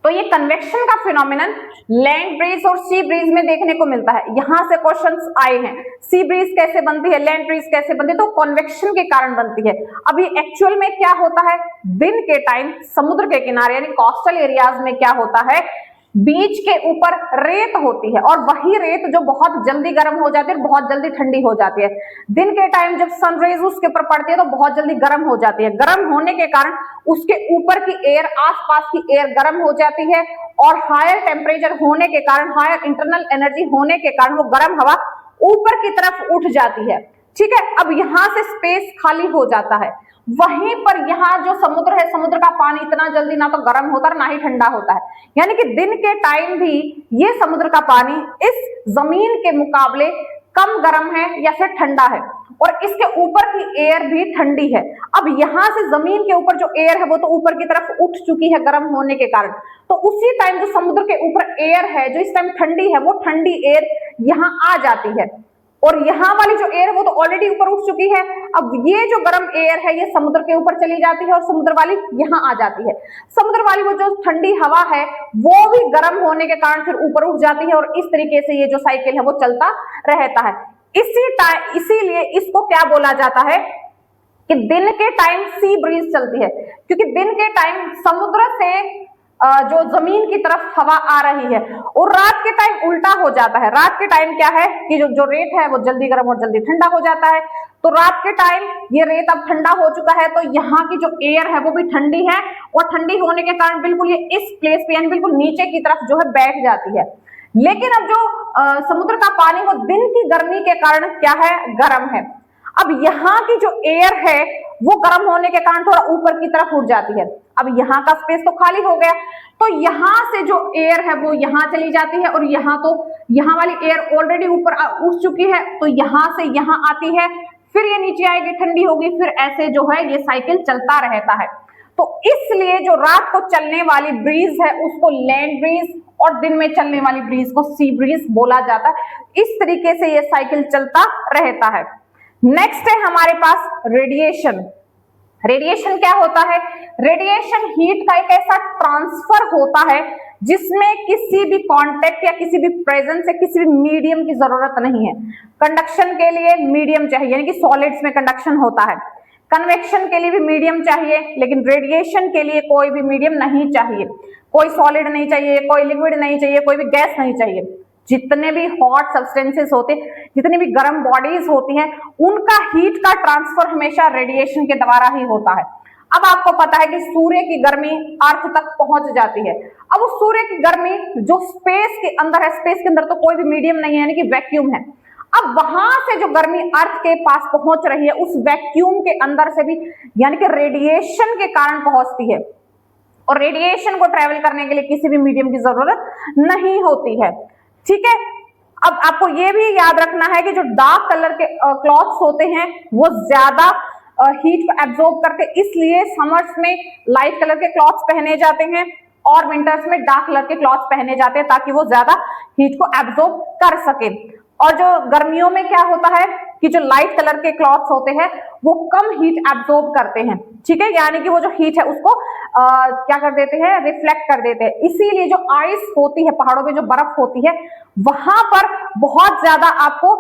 Speaker 1: तो ये कन्वेक्शन का फिनोमिनन लैंड ब्रीज और सी ब्रीज में देखने को मिलता है। यहां से क्वेश्चंस आए हैं, सी ब्रीज कैसे बनती है, लैंड ब्रीज कैसे बनती है? तो कन्वेक्शन के कारण बनती है। अब ये एक्चुअल में क्या होता है? दिन के टाइम समुद्र के किनारे यानी कोस्टल एरियाज में क्या होता है? बीच के ऊपर रेत होती है और वही रेत जो बहुत जल्दी गर्म हो जाती है, बहुत जल्दी ठंडी हो जाती है। दिन के टाइम जब सनरेज उसके ऊपर पड़ती है तो बहुत जल्दी गर्म हो जाती है। गर्म होने के कारण उसके ऊपर की एयर, आसपास की एयर गर्म हो जाती है और हायर टेम्परेचर होने के कारण, हायर इंटरनल एनर्जी होने के कारण वो गर्म हवा ऊपर की तरफ उठ जाती है। ठीक है, अब यहां से स्पेस खाली हो जाता है। वहीं पर यहाँ जो समुद्र है, समुद्र का पानी इतना जल्दी ना तो गर्म होता है ना ही ठंडा होता है, यानी कि दिन के टाइम भी ये समुद्र का पानी इस जमीन के मुकाबले कम गर्म है या फिर ठंडा है। और इसके ऊपर की एयर भी ठंडी है। अब यहाँ से जमीन के ऊपर जो एयर है वो तो ऊपर की तरफ उठ चुकी है गर्म होने के कारण, तो उसी टाइम जो समुद्र के ऊपर एयर है जो इस टाइम ठंडी है, वो ठंडी एयर यहाँ आ जाती है, और यहाँ वाली जो एयर है वो तो ऑलरेडी ऊपर उठ चुकी है। अब ये जो गर्म एयर है ये समुद्र के ऊपर चली जाती है और समुद्र वाली यहाँ आ जाती है। समुद्र वाली वो जो ठंडी हवा है वो भी गर्म होने के कारण फिर ऊपर उठ जाती है, और इस तरीके से ये जो साइकिल है वो चलता रहता है। इसीलिए इसको क्या बोला जाता है कि दिन के टाइम सी ब्रीज चलती है, क्योंकि दिन के टाइम समुद्र से जो जमीन की तरफ हवा आ रही है, और रात के टाइम उल्टा हो जाता है। रात के टाइम क्या है कि जो रेत है वो जल्दी गर्म और जल्दी ठंडा हो जाता है, तो रात के टाइम ये रेत अब ठंडा हो चुका है, तो यहाँ की जो एयर है वो भी ठंडी है, और ठंडी होने के कारण बिल्कुल ये इस प्लेस पे यानी बिल्कुल नीचे की तरफ जो है बैठ जाती है। लेकिन अब जो समुद्र का पानी वो दिन की गर्मी के कारण क्या है, गर्म है। अब यहाँ की जो एयर है वो गर्म होने के कारण थोड़ा ऊपर की तरफ उठ जाती है। अब यहाँ का स्पेस तो खाली हो गया, तो यहाँ से जो एयर है वो यहाँ चली जाती है, और यहाँ वाली एयर ऑलरेडी ऊपर उठ चुकी है, तो यहाँ से यहाँ आती है, फिर ये नीचे आएगी, ठंडी होगी, फिर ऐसे जो है ये साइकिल चलता रहता है। तो इसलिए जो रात को चलने वाली ब्रीज है उसको लैंड ब्रीज, और दिन में चलने वाली ब्रीज को सी ब्रीज बोला जाता है। इस तरीके से ये साइकिल चलता रहता है। नेक्स्ट है हमारे पास रेडिएशन। रेडिएशन क्या होता है? रेडिएशन हीट का एक ऐसा ट्रांसफर होता है जिसमें किसी भी कांटेक्ट या किसी भी प्रेजेंस या किसी भी मीडियम की जरूरत नहीं है। कंडक्शन के लिए मीडियम चाहिए, यानी कि सॉलिड्स में कंडक्शन होता है। कन्वेक्शन के लिए भी मीडियम चाहिए, लेकिन रेडिएशन के लिए कोई भी मीडियम नहीं चाहिए। कोई सॉलिड नहीं चाहिए, कोई लिक्विड नहीं चाहिए, कोई भी गैस नहीं चाहिए। जितने भी हॉट सब्सटेंसेस होते हैं, जितनी भी गर्म बॉडीज होती हैं, उनका हीट का ट्रांसफर हमेशा रेडिएशन के द्वारा ही होता है। अब आपको पता है कि सूर्य की गर्मी अर्थ तक पहुंच जाती है। अब उस सूर्य की गर्मी जो स्पेस के अंदर है, स्पेस के अंदर तो कोई भी मीडियम नहीं है, यानी कि वैक्यूम है। अब वहां से जो गर्मी अर्थ के पास पहुंच रही है, उस वैक्यूम के अंदर से भी यानी कि रेडिएशन के कारण पहुंचती है, और रेडिएशन को ट्रेवल करने के लिए किसी भी मीडियम की जरूरत नहीं होती है। ठीक है, अब आपको ये भी याद रखना है कि जो डार्क कलर के क्लॉथ्स होते हैं वो ज्यादा हीट को एब्जॉर्ब करते, इसलिए समर्स में लाइट कलर के क्लॉथ्स पहने जाते हैं और विंटर्स में डार्क कलर के क्लॉथ्स पहने जाते हैं, ताकि वो ज्यादा हीट को एब्जॉर्ब कर सके। और जो गर्मियों में क्या होता है कि जो लाइट कलर के क्लॉथ्स होते हैं वो कम हीट एब्जॉर्ब करते हैं। ठीक है, यानी कि वो जो हीट है उसको क्या कर देते हैं, रिफ्लेक्ट कर देते हैं। इसीलिए जो आइस होती है, पहाड़ों में जो बर्फ होती है, वहां पर बहुत ज्यादा आपको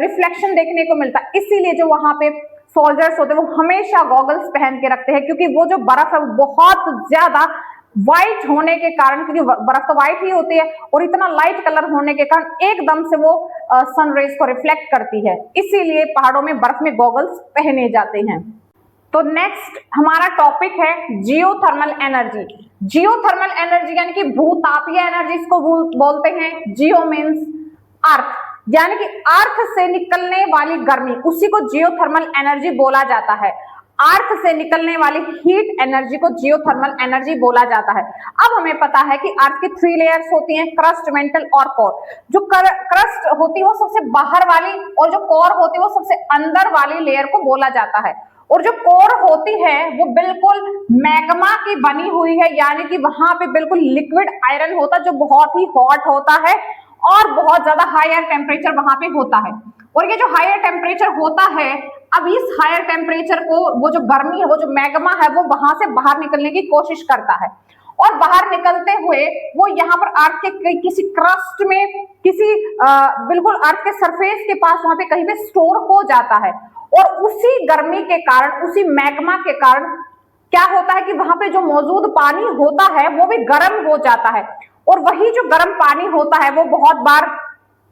Speaker 1: रिफ्लेक्शन देखने को मिलता है। इसीलिए जो वहां पे सोल्जर्स होते हैं वो हमेशा गॉगल्स पहन के रखते हैं, क्योंकि वो जो बर्फ है वो बहुत ज्यादा व्हाइट होने के कारण, क्योंकि बर्फ तो व्हाइट ही होती है, और इतना लाइट कलर होने के कारण एकदम से वो सन रेज को रिफ्लेक्ट करती है। इसीलिए पहाड़ों में बर्फ में गॉगल्स पहने जाते हैं। तो नेक्स्ट हमारा टॉपिक है जियोथर्मल एनर्जी। जियोथर्मल एनर्जी यानी कि भूतापीय एनर्जी इसको बोलते हैं। जियो मीन्स अर्थ, यानी कि अर्थ से निकलने वाली गर्मी, उसी को जियोथर्मल एनर्जी बोला जाता है। अर्थ से निकलने वाली हीट एनर्जी को जियोथर्मल एनर्जी बोला जाता है। अब हमें पता है कि अर्थ की 3 लेयर्स होती हैं, क्रस्ट, मेंटल और कोर। जो क्रस्ट होती है वो सबसे बाहर वाली, और जो कोर होती है वो सबसे अंदर वाली लेयर को बोला जाता है। और जो कोर होती है वो बिल्कुल मैग्मा की बनी हुई है, यानी कि वहां पे बिल्कुल लिक्विड आयरन होता है जो बहुत ही हॉट होता है, और बहुत ज्यादा हायर टेम्परेचर वहां पे होता है। और ये जो हायर टेम्परेचर होता है, अब इस हायर टेम्परेचर को वो जो गर्मी है, वो जो मैग्मा है, वो वहां से बाहर निकलने की कोशिश करता है, और बाहर निकलते हुए वो यहाँ पर अर्थ के किसी क्रस्ट में, किसी बिल्कुल अर्थ के सरफेस के पास वहां पे कहीं पे स्टोर हो जाता है। और उसी गर्मी के कारण, उसी मैग्मा के कारण क्या होता है कि वहां पे जो मौजूद पानी होता है वो भी गर्म हो जाता है, और वही जो गर्म पानी होता है वो बहुत बार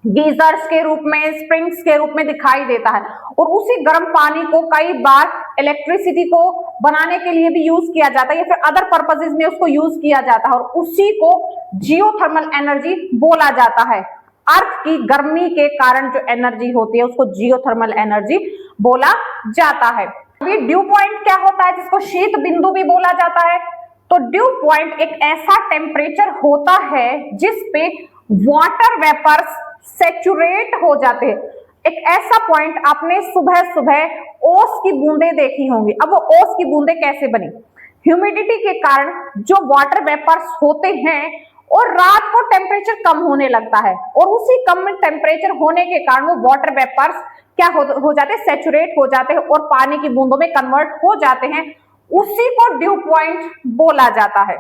Speaker 1: गीजर्स के रूप में, स्प्रिंग्स के रूप में दिखाई देता है, और उसी गर्म पानी को कई बार इलेक्ट्रिसिटी को बनाने के लिए भी यूज किया जाता है, या फिर अदर पर्पसेस में उसको यूज किया जाता है, और उसी को जियोथर्मल एनर्जी बोला जाता है। अर्थ की गर्मी के कारण जो एनर्जी होती है उसको जियोथर्मल एनर्जी बोला जाता है। अभी ड्यू पॉइंट क्या होता है, जिसको शीत बिंदु भी बोला जाता है। तो ड्यू पॉइंट एक ऐसा टेम्परेचर होता है जिस पे वाटर वेपर्स सैचुरेट हो जाते हैं। एक ऐसा पॉइंट आपने सुबह सुबह ओस की बूंदें देखी होंगी। अब वो ओस की बूंदें कैसे बनी? ह्यूमिडिटी के कारण जो वाटर वेपर्स होते हैं और रात को टेम्परेचर कम होने लगता है और उसी कम टेम्परेचर होने के कारण वो वाटर वेपर्स क्या हो जाते हैं, सेचुरेट हो जाते हैं और पानी की बूंदों में कन्वर्ट हो जाते हैं। उसी को ड्यू पॉइंट बोला जाता है।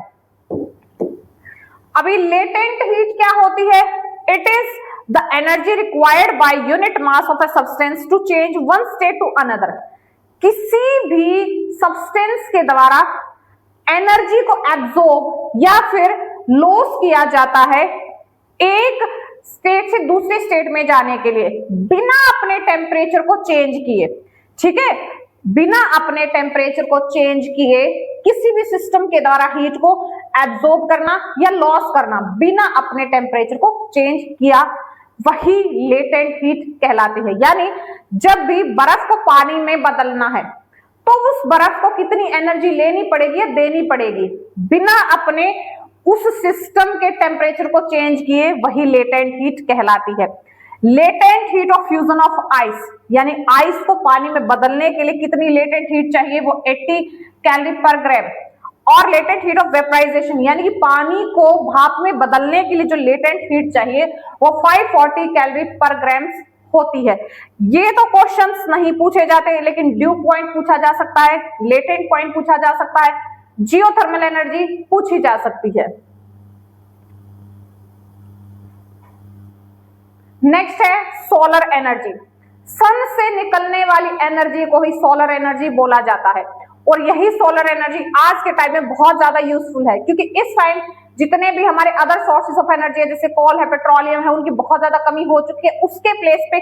Speaker 1: अभी लेटेंट हीट क्या होती है? It is the energy required by unit mass of a substance to change one state to another. किसी भी सब्सटेंस के द्वारा एनर्जी को एब्जॉर्ब या फिर लॉस किया जाता है एक स्टेट से दूसरे स्टेट में जाने के लिए बिना अपने टेम्परेचर को चेंज किए। ठीक है, बिना अपने टेम्परेचर को चेंज किए किसी भी सिस्टम के द्वारा हीट को एब्जॉर्ब करना या लॉस करना बिना अपने टेम्परेचर को चेंज किया, वही लेटेंट हीट कहलाती है। यानी जब भी बर्फ को पानी में बदलना है तो उस बर्फ को कितनी एनर्जी लेनी पड़ेगी या देनी पड़ेगी बिना अपने उस सिस्टम के टेम्परेचर को चेंज किए, वही लेटेंट हीट कहलाती है। Latent heat of fusion of ice, यानी आइस को पानी में बदलने के लिए कितनी लेटेंट हीट चाहिए? वो 80 कैलोरी पर ग्राम। और लेटेंट हीट ऑफ वेपराइजेशन, यानी कि पानी को भाप में बदलने के लिए जो लेटेंट हीट चाहिए वो 540 कैलोरी पर ग्राम होती है। ये तो क्वेश्चंस नहीं पूछे जाते, लेकिन ड्यू पॉइंट पूछा जा सकता है, लेटेंट पॉइंट पूछा जा सकता है, जियोथर्मल एनर्जी पूछी जा सकती है। नेक्स्ट है सोलर एनर्जी। सन से निकलने वाली एनर्जी को ही सोलर एनर्जी बोला जाता है और यही सोलर एनर्जी आज के टाइम में बहुत ज्यादा यूजफुल है, क्योंकि इस टाइम जितने भी हमारे अदर सोर्सेज ऑफ एनर्जी है जैसे कोल है, पेट्रोलियम है, उनकी बहुत ज्यादा कमी हो चुकी है। उसके प्लेस पे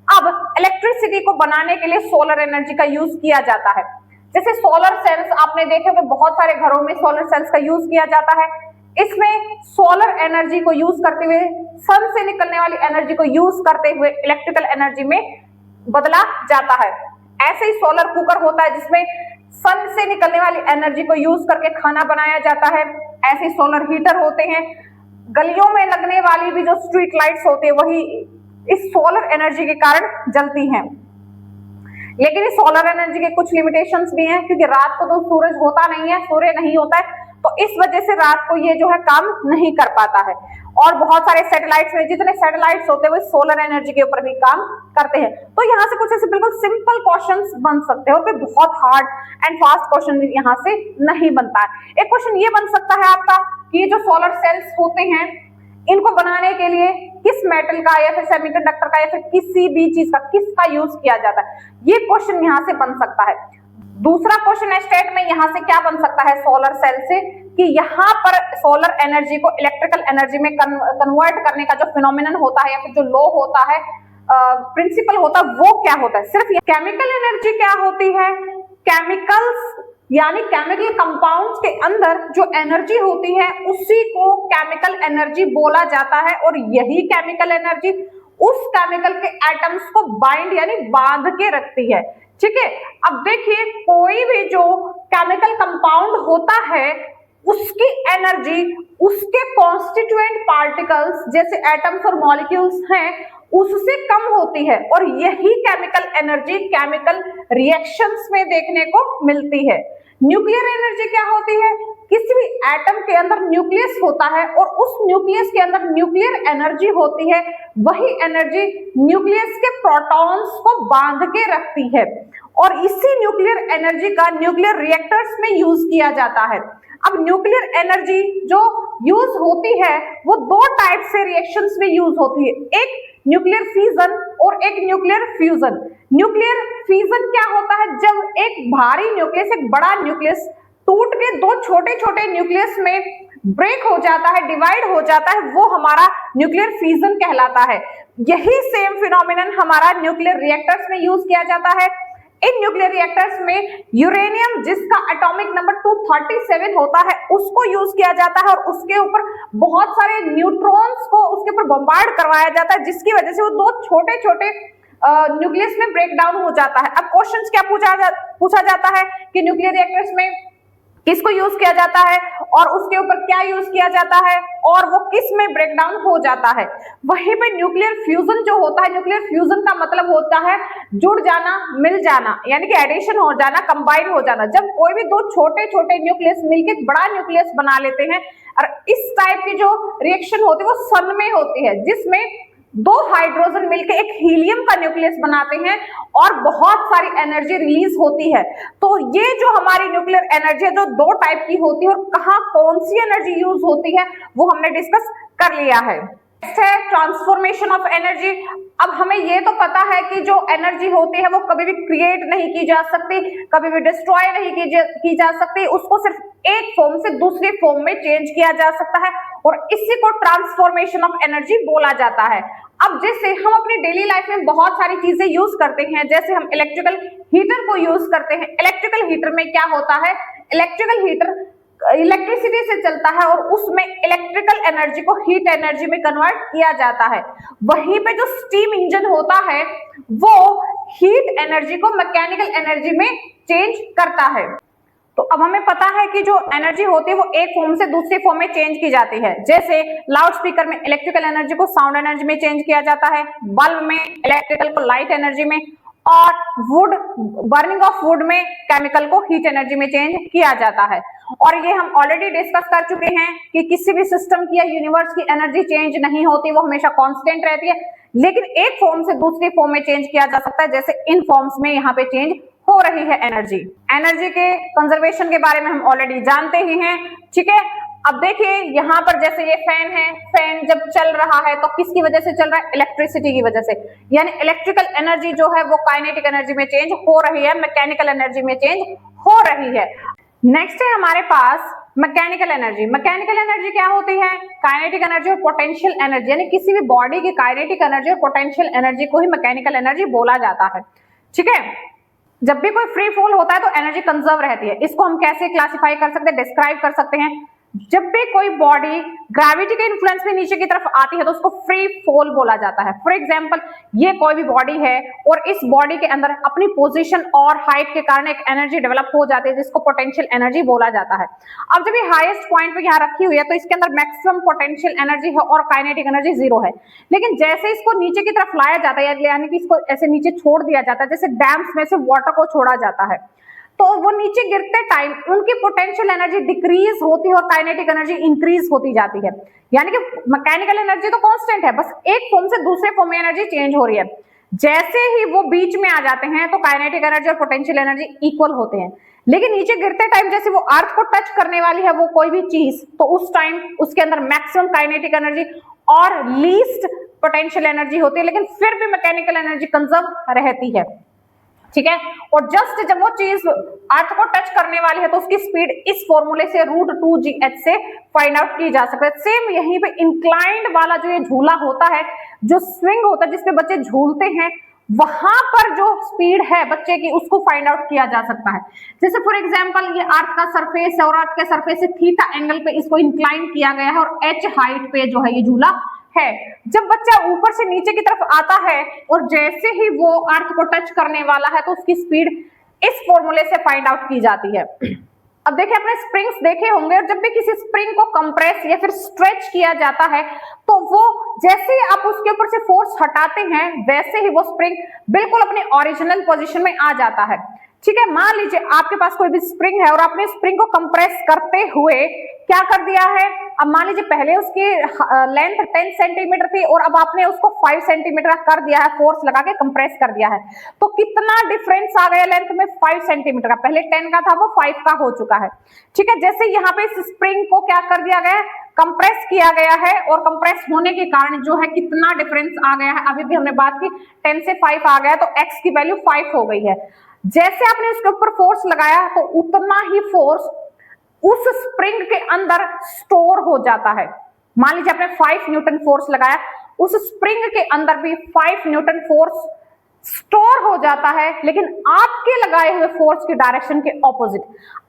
Speaker 1: अब इलेक्ट्रिसिटी को बनाने के लिए सोलर एनर्जी का यूज किया जाता है। जैसे सोलर सेल्स आपने देखे होंगे, बहुत सारे घरों में सोलर सेल्स का यूज किया जाता है। इसमें सोलर एनर्जी को यूज करते हुए, सन से निकलने वाली एनर्जी को यूज करते हुए इलेक्ट्रिकल एनर्जी में बदला जाता है। ऐसे ही सोलर कुकर होता है जिसमें सन से निकलने वाली एनर्जी को यूज करके खाना बनाया जाता है। ऐसे सोलर हीटर होते हैं। गलियों में लगने वाली भी जो स्ट्रीट लाइट्स होती है वही इस सोलर एनर्जी के कारण जलती हैं। लेकिन इस सोलर एनर्जी के कुछ लिमिटेशंस भी हैं, क्योंकि रात को तो सूरज होता नहीं है, सूर्य नहीं होता है, तो इस वजह से रात को ये जो है काम नहीं कर पाता है। और बहुत सारे सैटेलाइट्स में जितने सैटेलाइट्स होते हैं वो सोलर एनर्जी के ऊपर भी काम करते हैं। तो यहाँ से कुछ ऐसे बिल्कुल सिंपल क्वेश्चंस बन सकते हैं और कोई बहुत हार्ड एंड फास्ट क्वेश्चन यहाँ से नहीं बनता है। एक क्वेश्चन ये बन सकता है आपका कि ये जो सोलर सेल्स होते हैं इनको बनाने के लिए किस मेटल का या फिर सेमीकंडक्टर का या फिर किसी भी चीज का किसका यूज किया जाता है, ये क्वेश्चन यहाँ से बन सकता है। दूसरा क्वेश्चन स्टेट में यहाँ से क्या बन सकता है सोलर सेल से, कि यहाँ पर सोलर एनर्जी को इलेक्ट्रिकल एनर्जी में कन्वर्ट करने का जो फिनोमिनन होता है या फिर जो लॉ होता है, प्रिंसिपल होता है, वो क्या होता है। सिर्फ केमिकल एनर्जी क्या होती है? केमिकल्स यानी केमिकल कंपाउंड्स के अंदर जो एनर्जी होती है उसी को केमिकल एनर्जी बोला जाता है और यही केमिकल एनर्जी उस केमिकल के एटम्स को बाइंड यानी बांध के रखती है। ठीक है, अब देखिए कोई भी जो केमिकल कंपाउंड होता है उसकी एनर्जी उसके कॉन्स्टिट्यूएंट पार्टिकल्स जैसे एटम्स और मॉलिक्यूल्स हैं उससे कम होती है और यही केमिकल एनर्जी केमिकल रिएक्शंस में देखने को मिलती है। न्यूक्लियर एनर्जी क्या होती है? किसी भी एटम के अंदर न्यूक्लियस होता है और उस न्यूक्लियस के अंदर न्यूक्लियर एनर्जी होती है, वही एनर्जी न्यूक्लियस के प्रोटॉन्स को बांध के रखती है और इसी न्यूक्लियर एनर्जी का न्यूक्लियर रिएक्टर्स में यूज किया जाता है। अब न्यूक्लियर एनर्जी जो यूज होती है वो दो टाइप से रिएक्शंस में यूज होती है, एक न्यूक्लियर फिजन और एक न्यूक्लियर फ्यूजन। न्यूक्लियर फिजन क्या होता है? जब एक भारी न्यूक्लियस एक बड़ा न्यूक्लियस टूट के दो छोटे छोटे न्यूक्लियस में ब्रेक हो जाता है, डिवाइड हो जाता है, वो हमारा न्यूक्लियर फिजन कहलाता है। यही सेम फिनोमिनन हमारा न्यूक्लियर रिएक्टर्स में यूज किया जाता है। इन न्यूक्लियर रिएक्टर्स में यूरेनियम जिसका एटॉमिक नंबर 237 होता है उसको यूज किया जाता है और उसके ऊपर बहुत सारे न्यूट्रॉन्स को उसके ऊपर बम्बार्ड करवाया जाता है, जिसकी वजह से वो दो छोटे छोटे न्यूक्लियस में ब्रेक डाउन हो जाता है। अब क्वेश्चंस क्या पूछा जाता है कि न्यूक्लियर रिएक्टर्स में किसको यूज किया जाता है और उसके ऊपर क्या यूज किया जाता है और वो किस में ब्रेक डाउन हो जाता है। वहीं पे न्यूक्लियर फ्यूजन जो होता है, न्यूक्लियर फ्यूजन का मतलब होता है जुड़ जाना, मिल जाना, यानी कि एडिशन हो जाना, कंबाइन हो जाना। जब कोई भी दो छोटे छोटे न्यूक्लियस मिलकर बड़ा न्यूक्लियस बना लेते हैं, और इस टाइप की जो रिएक्शन होती है वो सन में होती है, जिसमें दो हाइड्रोजन मिलकर एक हीलियम का न्यूक्लियस बनाते हैं और बहुत सारी एनर्जी रिलीज होती है। तो ये जो हमारी न्यूक्लियर एनर्जी है जो दो टाइप की होती है और कहाँ कौन सी एनर्जी यूज होती है वो हमने डिस्कस कर लिया है। नेक्स्ट है ट्रांसफॉर्मेशन ऑफ एनर्जी। अब हमें ये तो पता है कि जो एनर्जी होती है वो कभी भी क्रिएट नहीं की जा सकती, कभी भी डिस्ट्रॉय नहीं की जा सकती, उसको सिर्फ एक फॉर्म से दूसरे फॉर्म में चेंज किया जा सकता है और इसी को ट्रांसफॉर्मेशन ऑफ एनर्जी बोला जाता है। अब जैसे हम अपनी डेली लाइफ में बहुत सारी चीजें यूज करते हैं, जैसे हम इलेक्ट्रिकल हीटर को यूज करते हैं। इलेक्ट्रिकल हीटर में क्या होता है, इलेक्ट्रिकल हीटर इलेक्ट्रिसिटी से चलता है और उसमें इलेक्ट्रिकल एनर्जी को हीट एनर्जी में कन्वर्ट किया जाता है। वहीं पे जो स्टीम इंजन होता है वो हीट एनर्जी को मैकेनिकल एनर्जी में चेंज करता है। तो अब हमें पता है कि जो एनर्जी होती है वो एक फॉर्म से दूसरी फॉर्म में चेंज की जाती है। जैसे लाउड स्पीकर में इलेक्ट्रिकल एनर्जी को साउंड एनर्जी में चेंज किया जाता है, बल्ब में इलेक्ट्रिकल को लाइट एनर्जी में, और वुड बर्निंग ऑफ वुड में केमिकल को हीट एनर्जी में चेंज किया जाता है। और ये हम ऑलरेडी डिस्कस कर चुके हैं कि किसी भी सिस्टम की या यूनिवर्स की एनर्जी चेंज नहीं होती, वो हमेशा कांस्टेंट रहती है, लेकिन एक फॉर्म से दूसरी फॉर्म में चेंज किया जा सकता है, जैसे इन फॉर्म्स में यहाँ पे चेंज हो रही है एनर्जी। एनर्जी के कंजर्वेशन के बारे में हम ऑलरेडी जानते ही हैं, ठीक है। अब देखिए यहाँ पर जैसे ये फैन है, फैन जब चल रहा है तो किसकी वजह से चल रहा है, इलेक्ट्रिसिटी की वजह से, यानी इलेक्ट्रिकल एनर्जी जो है वो काइनेटिक एनर्जी में चेंज हो रही है, मैकेनिकल एनर्जी में चेंज हो रही है। नेक्स्ट है हमारे पास मैकेनिकल एनर्जी। मैकेनिकल एनर्जी क्या होती है, काइनेटिक एनर्जी और पोटेंशियल एनर्जी, यानी किसी भी बॉडी की काइनेटिक एनर्जी और पोटेंशियल एनर्जी को ही मैकेनिकल एनर्जी बोला जाता है, ठीक है। जब भी कोई फ्री फॉल होता है तो एनर्जी कंजर्व रहती है। इसको हम कैसे क्लासिफाई कर सकते हैं, डिस्क्राइब कर सकते हैं। जब भी कोई बॉडी ग्रेविटी के इन्फ्लुएंस में नीचे की तरफ आती है तो उसको फ्री फॉल बोला जाता है। फॉर एग्जांपल ये कोई भी बॉडी है और इस बॉडी के अंदर अपनी पोजीशन और हाइट के कारण एक एनर्जी डेवलप हो जाती है जिसको पोटेंशियल एनर्जी बोला जाता है। अब जब ये हाईएस्ट पॉइंट पे यहाँ रखी हुई है तो इसके अंदर मैक्सिमम पोटेंशियल एनर्जी है और काइनेटिक एनर्जी 0 है, लेकिन जैसे इसको नीचे की तरफ लाया जाता है, यानी कि इसको ऐसे नीचे छोड़ दिया जाता है, जैसे डैम्स में से वाटर को छोड़ा जाता है, तो वो नीचे गिरते टाइम उनकी पोटेंशियल एनर्जी डिक्रीज होती है और काइनेटिक एनर्जी इंक्रीज होती जाती है। यानी कि मैकेनिकल एनर्जी तो कांस्टेंट है, बस एक फॉर्म से दूसरे फॉर्म में एनर्जी चेंज हो रही है। जैसे ही वो बीच में आ जाते हैं तो काइनेटिक एनर्जी और पोटेंशियल एनर्जी इक्वल होते हैं, लेकिन नीचे गिरते टाइम जैसे वो अर्थ को टच करने वाली है वो कोई भी चीज, तो उस टाइम उसके अंदर मैक्सिमम काइनेटिक एनर्जी और लीस्ट पोटेंशियल एनर्जी होती है, लेकिन फिर भी मैकेनिकल एनर्जी कंजर्व रहती है, ठीक है। और जस्ट जब वो चीज अर्थ को टच करने वाली है तो उसकी स्पीड इस फॉर्मूले से √2gh से फाइंड आउट की जा सकती है। सेम यहीं पे इंक्लाइंड वाला जो ये झूला होता है, जो स्विंग होता है जिसपे बच्चे झूलते हैं, वहां पर जो स्पीड है बच्चे की उसको फाइंड आउट किया जा सकता है। जैसे फॉर एग्जांपल ये अर्थ का सरफेस है और अर्थ के सरफेस से थीटा एंगल पे इसको इंक्लाइन किया गया है और h हाइट पे जो है ये झूला है। जब बच्चा ऊपर से नीचे की तरफ आता है और जैसे ही वो अर्थ को टच करने वाला है तो उसकी स्पीड इस फॉर्मूले से फाइंड आउट की जाती है। अब देखिए आपने स्प्रिंग्स देखे होंगे, और जब भी किसी स्प्रिंग को कंप्रेस या फिर स्ट्रेच किया जाता है तो वो जैसे ही आप उसके ऊपर से फोर्स हटाते हैं वैसे ही वो स्प्रिंग बिल्कुल अपने ओरिजिनल पोजीशन में आ जाता है, ठीक है। मान लीजिए आपके पास कोई भी स्प्रिंग है और आपने स्प्रिंग को कंप्रेस करते हुए क्या कर दिया है, अब मान लीजिए पहले उसकी लेंथ 10 सेंटीमीटर थी और अब आपने उसको 5 सेंटीमीटर कर दिया है, फोर्स लगा के कंप्रेस कर दिया है, तो कितना डिफरेंस आ गया लेंथ में, 5 सेंटीमीटर का, पहले 10 का था वो 5 का हो चुका है, ठीक है। जैसे यहाँ पे इस स्प्रिंग को क्या कर दिया गया, कंप्रेस किया गया है और कंप्रेस होने के कारण जो है कितना डिफरेंस आ गया है, अभी भी हमने बात की 10 से 5 आ गया तो x की वैल्यू 5 हो गई है। जैसे आपने इसके ऊपर फोर्स लगाया तो उतना ही फोर्स उस स्प्रिंग के अंदर स्टोर हो जाता है। मान लीजिए आपने 5 न्यूटन फोर्स लगाया, उस स्प्रिंग के अंदर भी 5 न्यूटन फोर्स स्टोर हो जाता है, लेकिन आपके लगाए हुए फोर्स की डायरेक्शन के ऑपोजिट।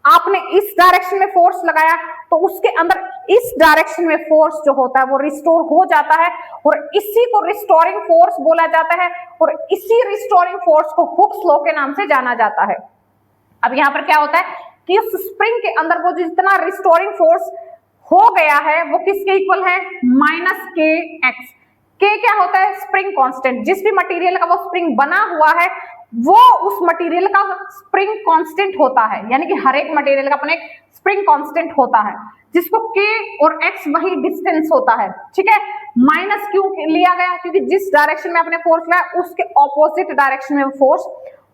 Speaker 1: आपने इस डायरेक्शन में फोर्स लगाया तो उसके अंदर इस डायरेक्शन में फोर्स जो होता है वो रिस्टोर हो जाता है और इसी को रिस्टोरिंग फोर्स बोला जाता है और इसी रिस्टोरिंग फोर्स को हुक्स लॉ के नाम से जाना जाता है। अब यहाँ पर क्या होता है कि उस स्प्रिंग के अंदर वो जितना रिस्टोरिंग फोर्स हो गया है वो किसके इक्वल है, माइनस के एक्स। के क्या होता है, स्प्रिंग कांस्टेंट। जिस भी मटेरियल का वो स्प्रिंग बना हुआ है वो उस मटेरियल का स्प्रिंग कांस्टेंट होता है, यानी कि हर एक मटेरियल का अपना एक स्प्रिंग कांस्टेंट होता है, जिसको के और एक्स वही डिस्टेंस होता है। ठीक है, माइनस क्यों लिया गया, क्योंकि जिस डायरेक्शन में आपने फोर्स लाया उसके ऑपोजिट डायरेक्शन में फोर्स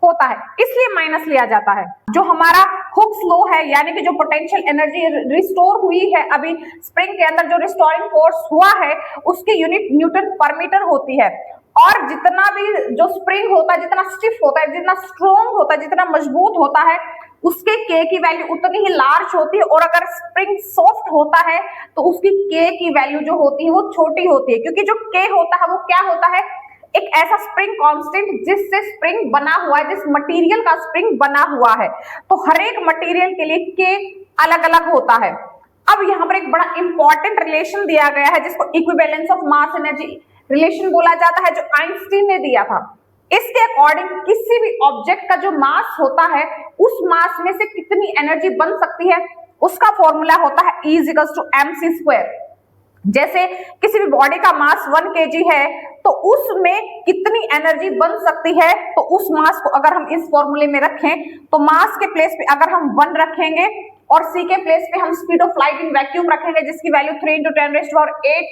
Speaker 1: होता है, इसलिए माइनस लिया जाता है। जो हमारा हुक्स लॉ है, यानी कि जो पोटेंशियल एनर्जी रिस्टोर हुई है अभी स्प्रिंग के अंदर, जो रिस्टोरिंग फोर्स हुआ है उसकी यूनिट न्यूटन पर मीटर होती है। और जितना भी जो स्प्रिंग होता है, जितना स्टिफ होता है, जितना स्ट्रॉन्ग होता है, जितना मजबूत होता है, उसके के की वैल्यू उतनी ही लार्ज होती है। और अगर स्प्रिंग सॉफ्ट होता है तो उसकी के की वैल्यू जो होती है वो छोटी होती है, क्योंकि जो के होता है वो क्या होता है, एक ऐसा स्प्रिंग कांस्टेंट जिससे स्प्रिंग बना हुआ है, जिस मटेरियल का स्प्रिंग बना हुआ है। तो हर एक मटेरियल के लिए के अलग अलग होता है। अब यहाँ पर एक बड़ा इंपॉर्टेंट रिलेशन दिया गया है जिसको equivalence of mass energy relation बोला जाता है, जो आइंस्टीन ने दिया था। इसके अकॉर्डिंग किसी भी ऑब्जेक्ट का जो मास होता है उस मास में से कितनी एनर्जी बन सकती है, उसका फॉर्मूला होता है E = mc²। जैसे किसी भी बॉडी का मास 1 kg है तो उसमें कितनी एनर्जी बन सकती है, तो उस मास को अगर हम इस फॉर्मूले में रखें तो मास के प्लेस पे अगर हम 1 रखेंगे और c के प्लेस पे हम speed of light in vacuum रखेंगे जिसकी वैल्यू 3 × 10⁸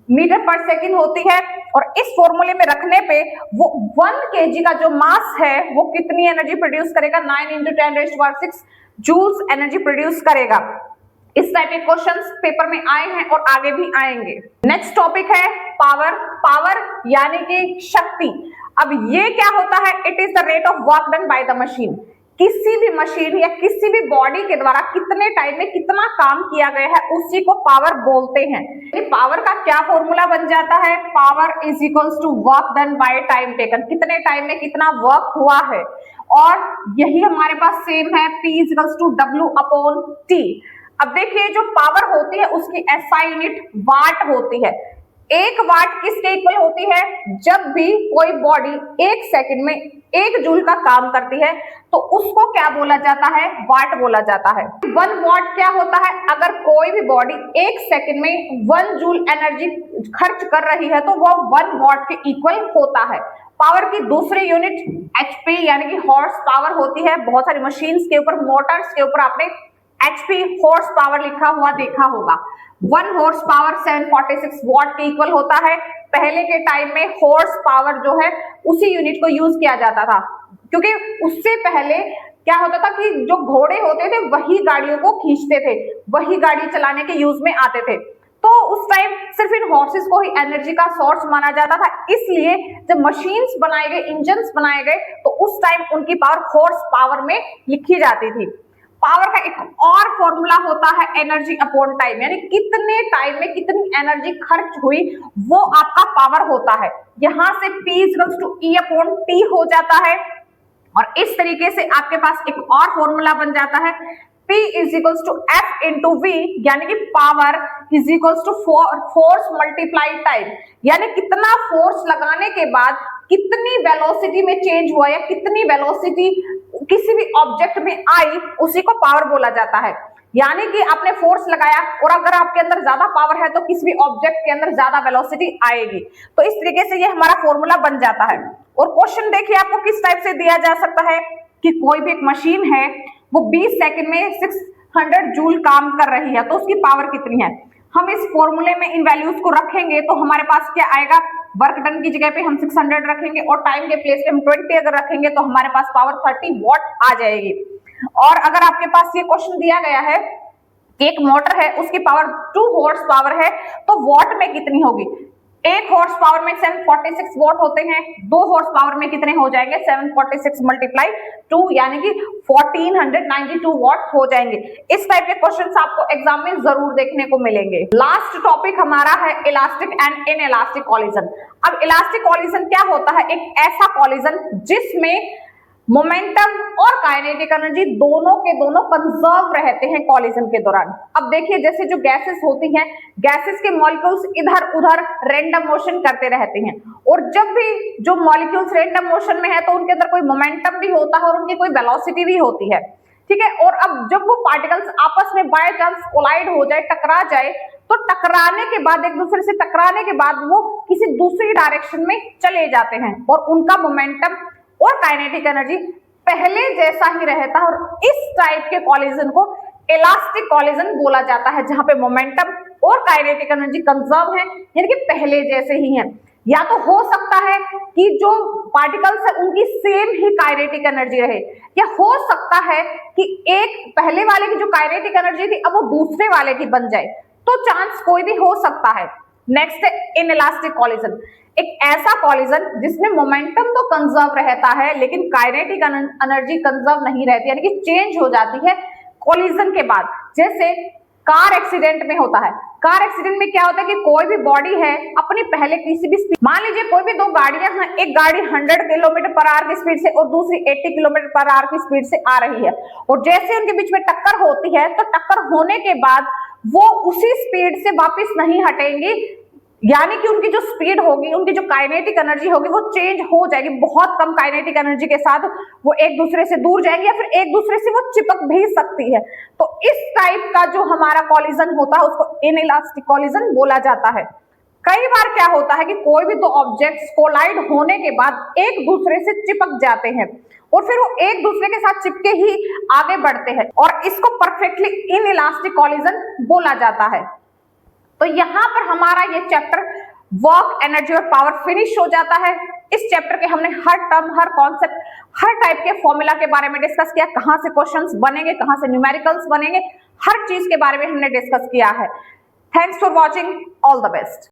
Speaker 1: मीटर पर सेकेंड होती है, और इस फॉर्मूले में रखने पे वो 1 kg का जो मास है वो कितनी एनर्जी प्रोड्यूस करेगा, 9 × 10⁻6 जूल्स एनर्जी प्रोड्यूस करेगा। इस टाइप के क्वेश्चंस पेपर में आए हैं और आगे भी आएंगे। नेक्स्ट टॉपिक है पावर। पावर यानी कि शक्ति। अब ये क्या होता है, it is the rate of work done by the machine. किसी भी मशीन या किसी भी बॉडी के द्वारा कितने टाइम में कितना काम किया गया है उसी को पावर बोलते हैं। पावर का क्या फॉर्मूला बन जाता है, power is equals to work done by time taken. कितने टाइम में कितना वर्क हुआ है, और यही हमारे पास सेम है, P = W/T। अब देखिए जो पावर होती है उसकी SI यूनिट वाट होती है। 1 वाट किसके इक्वल होती है, जब भी कोई बॉडी 1 सेकंड में 1 जूल का काम करती है तो उसको क्या बोला जाता है, वाट बोला जाता है। 1 वाट क्या होता है, अगर कोई भी बॉडी 1 सेकंड में 1 जूल एनर्जी खर्च कर रही है तो वो 1 वाट के इक्वल होता है। पावर की दूसरी यूनिट HP यानी कि हॉर्स पावर होती है। बहुत सारी मशीन्स के ऊपर, मोटर्स के ऊपर आपने HP हॉर्स पावर लिखा हुआ देखा होगा। 1 हॉर्स पावर 746 वॉट के इक्वल होता है। पहले के टाइम में हॉर्स पावर जो है उसी यूनिट को यूज किया जाता था, क्योंकि उससे पहले क्या होता था कि जो घोड़े होते थे वही गाड़ियों को खींचते थे, वही गाड़ी चलाने के यूज में आते थे। तो उस टाइम सिर्फ इन हॉर्सेस को ही एनर्जी का सोर्स माना जाता था। इसलिए जब मशीन्स बनाए गए, इंजन्स बनाए गए, तो उस टाइम उनकी पावर हॉर्स पावर में लिखी जाती थी। पावर का एक और फॉर्मूला होता है एनर्जी अपॉन टाइम, यानी कितने टाइम में कितनी एनर्जी खर्च हुई वो आपका पावर होता है। यहां से P = E/T हो जाता है, और इस तरीके से आपके पास एक और फॉर्मूला बन जाता है, P = F/V, यानी कि पावर = फोर्स मल्टीप्लाई टाइम, यानी कितना फोर्स लगाने के बाद कितनी वेलोसिटी में चेंज हुआ या कितनी वेलोसिटी किसी भी ऑब्जेक्ट में आई, उसी को पावर बोला जाता है। यानी कि आपने फोर्स लगाया और अगर आपके अंदर ज्यादा पावर है तो किसी भी ऑब्जेक्ट के अंदर ज्यादा वेलोसिटी आएगी। तो इस तरीके से ये हमारा फॉर्मूला बन जाता है। और क्वेश्चन देखिए आपको किस टाइप से दिया जा सकता है कि कोई भी एक मशीन है वो 20 सेकंड में 600 जूल काम कर रही है, तो उसकी पावर कितनी है। हम इस फॉर्मूले में इन वैल्यूज को रखेंगे तो हमारे पास क्या आएगा, वर्क डन की जगह पे हम 600 रखेंगे और टाइम के प्लेस पे हम 20 अगर रखेंगे तो हमारे पास पावर 30 वॉट आ जाएगी। और अगर आपके पास ये क्वेश्चन दिया गया है कि एक मोटर है उसकी पावर 2 हॉर्स पावर है तो वॉट में कितनी होगी, 1 हॉर्स पावर में 746 वॉट होते हैं, 2 हॉर्स पावर में कितने हो जाएंगे, 746 × 2 यानी कि 1492 वॉट हो जाएंगे। इस टाइप के क्वेश्चंस आपको एग्जाम में जरूर देखने को मिलेंगे। लास्ट टॉपिक हमारा है इलास्टिक एंड इनइलास्टिक कॉलिजन। अब इलास्टिक कॉलिजन क्या होता है, एक ऐसा कॉलिजन जिसमें मोमेंटम और काइनेटिक एनर्जी दोनों के दोनों कंजर्व रहते हैं कॉलिजन के दौरान। अब देखिए जैसे जो गैसेस होती हैं, गैसेस के मॉलिक्यूल्स इधर उधर रैंडम मोशन करते रहते हैं, और जब भी जो मॉलिक्यूल्स रैंडम मोशन में है तो उनके अंदर कोई मोमेंटम भी होता है और उनकी कोई वेलोसिटी भी होती है। ठीक है। और अब जब वो पार्टिकल्स आपस में बाय चांस कोलाइड हो जाए, टकरा जाए, तो टकराने के बाद, एक दूसरे से टकराने के बाद वो किसी दूसरी डायरेक्शन में चले जाते हैं और उनका मोमेंटम और काइनेटिक एनर्जी पहले जैसा ही रहता है। और इस टाइप के कॉलिजन को इलास्टिक कॉलिजन बोला जाता है, जहां पे मोमेंटम और काइनेटिक एनर्जी कंजर्व है, यानी कि पहले जैसे ही है। या तो हो सकता है कि जो पार्टिकल्स है उनकी सेम ही काइनेटिक एनर्जी रहे, या हो सकता है कि एक पहले वाले की जो काइनेटिक एनर्जी थी अब वो दूसरे वाले की बन जाए, तो चांस कोई भी हो सकता है। नेक्स्ट है इनइलास्टिक कॉलिजन, एक ऐसा कॉलिजन जिसमें मोमेंटम तो कंजर्व रहता है लेकिन काइनेटिक एनर्जी कंजर्व नहीं रहती, यानी कि चेंज हो जाती है कॉलिजन के बाद। जैसे कार एक्सीडेंट में होता है। कार एक्सीडेंट में क्या होता है कि कोई भी बॉडी है अपनी पहले किसी भी स्पीड, मान लीजिए कोई भी दो गाड़ियां हैं, एक गाड़ी 100 किलोमीटर पर आवर की स्पीड से और दूसरी 80 किलोमीटर पर आवर की स्पीड से आ रही है, और जैसे उनके बीच में टक्कर होती है तो टक्कर होने के बाद वो उसी स्पीड से वापस नहीं हटेंगी, यानी कि उनकी जो स्पीड होगी, उनकी जो काइनेटिक एनर्जी होगी वो चेंज हो जाएगी। बहुत कम काइनेटिक एनर्जी के साथ वो एक दूसरे से दूर जाएंगे या फिर एक दूसरे से वो चिपक भी सकती है। तो इस टाइप का जो हमारा कॉलिजन होता है उसको इनइलास्टिक कॉलिजन बोला जाता है। कई बार क्या होता है कि कोई भी दो ऑब्जेक्ट्स कोलाइड होने के बाद एक दूसरे से चिपक जाते हैं और फिर वो एक दूसरे के साथ चिपके ही आगे बढ़ते हैं, और इसको परफेक्टली इनइलास्टिक कॉलिजन बोला जाता है। तो यहां पर हमारा ये चैप्टर वर्क, एनर्जी और पावर फिनिश हो जाता है। इस चैप्टर के हमने हर टर्म, हर कॉन्सेप्ट, हर टाइप के फॉर्मूला के बारे में डिस्कस किया, कहां से क्वेश्चंस बनेंगे, कहां से न्यूमेरिकल्स बनेंगे, हर चीज के बारे में हमने डिस्कस किया है। Thanks for watching, all the best.